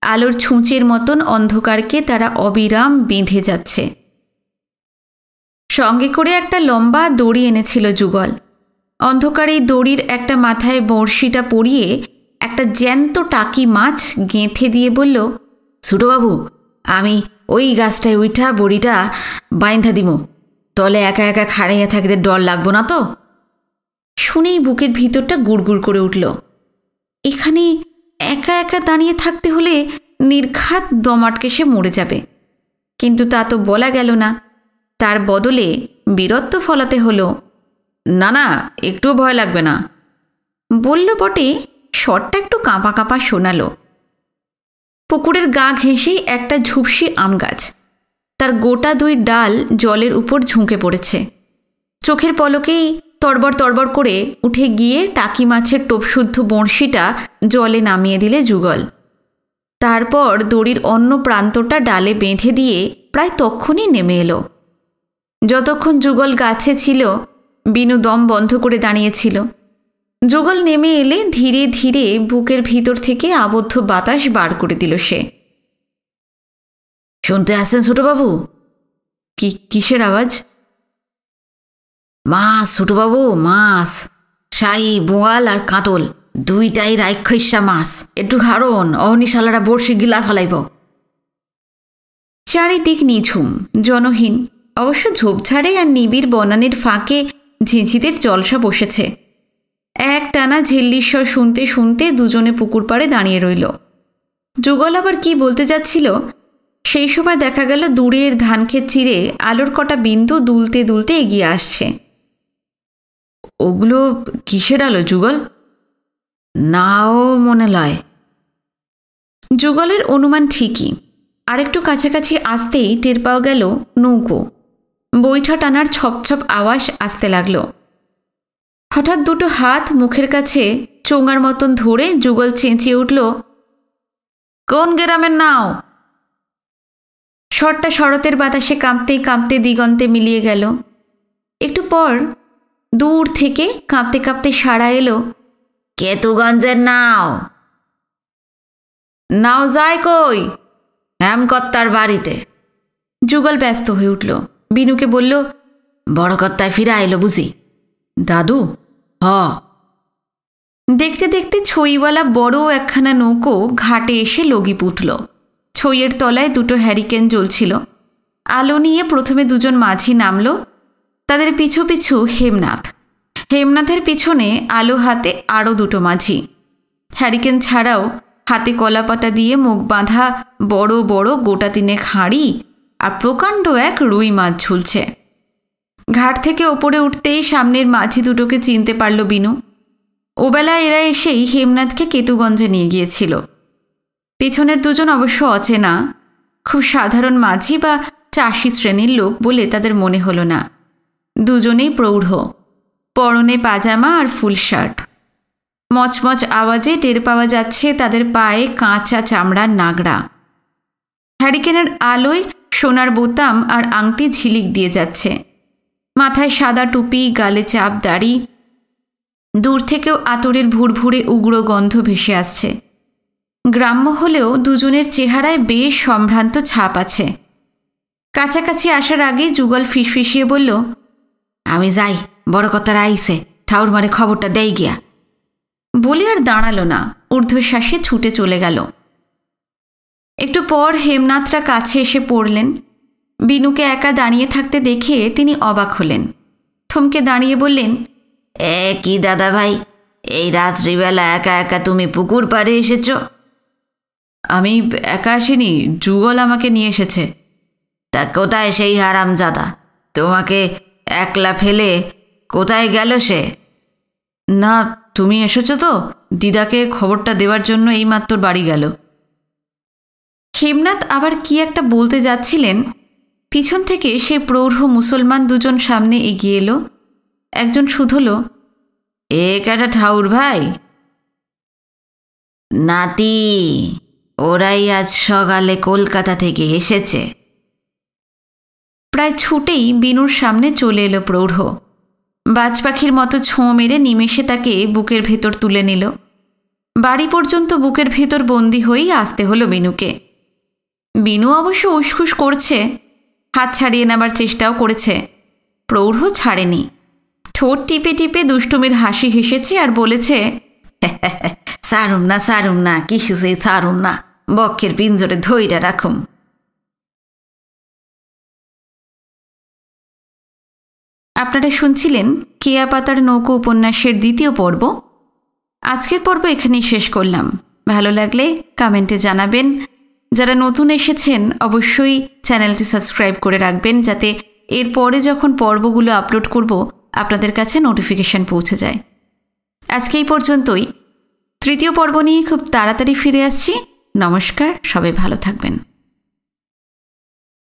আলোর ছুঁচের মতন অন্ধকারকে তারা অবিরাম বেঁধে যাচ্ছে। সঙ্গে করে একটা লম্বা দড়ি এনেছিল যুগল। অন্ধকারে দড়ির একটা মাথায় বড়শিটা পরিয়ে একটা জ্যান্ত টাকি মাছ গেঁথে দিয়ে বলল, ছোটবাবু, আমি ওই গাছটায় উঠা বড়িটা বাইন্ধা দিমু। তলে একা একা খাড়াইয়া থাকতে ডর লাগবো না তো? শুনেই বুকের ভিতরটা গুড়গুড় করে উঠল। এখানে একা একা দাঁড়িয়ে থাকতে হলে নির্ঘাত দম আটকে সে মরে যাবে। কিন্তু তা তো বলা গেল না। তার বদলে বীরত্ব ফলাতে হলো। না না, একটুও ভয় লাগবে না বলল বটে, স্বরটা একটু কাঁপা কাঁপা শোনালো। পুকুরের গা ঘেঁষেই একটা ঝুপসি আম গাছ। তার গোটা দুই ডাল জলের উপর ঝুঁকে পড়েছে। চোখের পলকেই তড়বড় তড়বড় করে উঠে গিয়ে টাকি মাছের টোপশুদ্ধ বড়শিটা জলে নামিয়ে দিলে যুগল। তারপর দড়ির অন্য প্রান্তটা ডালে বেঁধে দিয়ে প্রায় তক্ষুনি নেমে এলো। যতক্ষণ যুগল গাছে ছিল বিনু দম বন্ধ করে দাঁড়িয়েছিল। যুগল নেমে এলে ধীরে ধীরে বুকের ভিতর থেকে আবদ্ধ বাতাস বার করে দিল সে। শুনতে আসেন ছোটবাবু? কিসের আওয়াজ? মাছ ছোটবাবু, মাছ। শাই, বোয়াল আর কাতল দুইটাই রাক্ষসা মাছ। একটু হারণ, অহনিশালারা বড়শি গিলা ফেলাইব। চারিদিক নিঝুম, জনহীন। অবশ্য ঝোপঝাড়ে আর নিবিড় বনানির ফাঁকে ঝিঁঝিদের জলসা বসেছে। এক টানা ঝিল্লির স্বর শুনতে শুনতে দুজনে পুকুর পাড়ে দাঁড়িয়ে রইল। যুগল আবার কি বলতে যাচ্ছিল, সেই সময় দেখা গেল দূরের ধানক্ষেত চিরে আলোর কটা বিন্দু দুলতে দুলতে এগিয়ে আসছে। ওগুলো কিসের আলো যুগল? নাও মনে লয়। যুগলের অনুমান ঠিকই। আরেকটু কাছাকাছি আসতেই টের পাওয়া গেল নৌকো। বৈঠা টানার ছপছপ আওয়াজ আসতে লাগল। হঠাৎ দুটো হাত মুখের কাছে চোঙার মতন ধরে যুগল চেঁচিয়ে উঠল, কোন গ্রামের নাও? স্বরটা শরতের বাতাসে কাঁপতে কাঁপতে দিগন্তে মিলিয়ে গেল। একটু পর দূর থেকে কাঁপতে কাঁপতে সাড়া এলো, কেতুগঞ্জের নাও। নাও যায় কই? হেমকর্তার বাড়িতে। যুগল ব্যস্ত হয়ে উঠল। বিনুকে বলল, বড় কর্তায় ফিরে এলো বুঝি? দাদু? হ। দেখতে দেখতে ছইওয়ালা বড় একখানা নৌকো ঘাটে এসে লগি পুঁতল। ছইয়ের তলায় দুটো হ্যারিকেন জ্বলছিল। আলো নিয়ে প্রথমে দুজন মাঝি নামল, তাদের পিছু পিছু হেমনাথ। হেমনাথের পিছনে আলো হাতে আরও দুটো মাঝি। হ্যারিকেন ছাড়াও হাতে কলাপাতা দিয়ে মুখ বাঁধা বড় বড় গোটা তিনেক হাঁড়ি আর প্রকাণ্ড এক রুই মাছ ঝুলছে। ঘাট থেকে ওপরে উঠতেই সামনের মাঝি দুটোকে চিনতে পারল বিনু। ওবেলা এরা এসেই হেমনাথকে কেতুগঞ্জে নিয়ে গিয়েছিল। পেছনের দুজন অবশ্য অচেনা, খুব সাধারণ মাঝি বা চাষি শ্রেণীর লোক বলে তাদের মনে হলো না। দুজনেই প্রৌঢ়, পরনে পাজামা আর ফুল শার্ট। মচমচ আওয়াজে টের পাওয়া যাচ্ছে তাদের পায়ে কাঁচা চামড়ার নাগড়া। হ্যারিকেনের আলোয় সোনার বোতাম আর আংটি ঝিলিক দিয়ে যাচ্ছে। মাথায় সাদা টুপি, গালে চাপ দাড়ি। দূর থেকেও আতরের ভুরভুরে উগ্র গন্ধ ভেসে আসছে। গ্রাম্য হলেও দুজনের চেহারায় বেশ সম্ভ্রান্ত ছাপ আছে। কাছাকাছি আসার আগেই যুগল ফিসফিসিয়ে বলল, আমি যাই, বড় কর্তার আইসে, ঠাউর মারে খবরটা দেই গিয়া। বলে আর দাঁড়ালো না, ঊর্ধ্বশ্বাসে ছুটে চলে গেল। একটু পর হেমনাথরা কাছে এসে পড়লেন। বিনুকে একা দাঁড়িয়ে থাকতে দেখে তিনি অবাক হলেন। থমকে দাঁড়িয়ে বললেন, কি দাদা ভাই, এই রাত্রিবেলা একা একা তুমি পুকুর পাড়ে এসেছ? আমি একা আসিনি, যুগল আমাকে নিয়ে এসেছে। তা কোথায় সেই হারামজাদা? তোমাকে একলা ফেলে কোথায় গেল সে? না, তুমি এসেছো তো, দিদাকে খবরটা দেওয়ার জন্য এইমাত্র বাড়ি গেল। হেমনাথ আবার কি একটা বলতে যাচ্ছিলেন, পিছন থেকে সে প্রৌঢ় মুসলমান দুজন সামনে এগিয়ে এলো। একজন শুধল, এ কেটা ঠাউর ভাই? নাতি, ওরাই আজ সকালে কলকাতা থেকে এসেছে। প্রায় ছুটেই বিনুর সামনে চলে এলো প্রৌঢ়। বাজ পাখির মতো ছোঁ মেরে নিমেষে তাকে বুকের ভেতর তুলে নিল। বাড়ি পর্যন্ত বুকের ভেতর বন্দি হয়েই আসতে হলো বিনুকে। বিনু অবশ্য উসখুস করছে, হাত ছাড়িয়ে নেবার চেষ্টাও করেছে। প্রৌঢ় ছাড়েনি। ঠোঁট টিপে টিপে দুষ্টুমির হাসি হেসেছে আর বলেছে, সারুম না, কিছু সেই সারুম না, বক্ষের পিঞ্জরে ধইরা রাখুম। আপনারা শুনছিলেন কেয়া পাতার নৌকো উপন্যাসের দ্বিতীয় পর্ব। আজকের পর্ব এখানেই শেষ করলাম। ভালো লাগলে কমেন্টে জানাবেন। যারা নতুন এসেছেন অবশ্যই চ্যানেলটি সাবস্ক্রাইব করে রাখবেন, যাতে এরপরে যখন পর্বগুলো আপলোড করব আপনাদের কাছে নোটিফিকেশন পৌঁছে যায়। আজকে এই পর্যন্তই। তৃতীয় পর্ব নিয়ে খুব তাড়াতাড়ি ফিরে আসছি। নমস্কার, সবাই ভালো থাকবেন।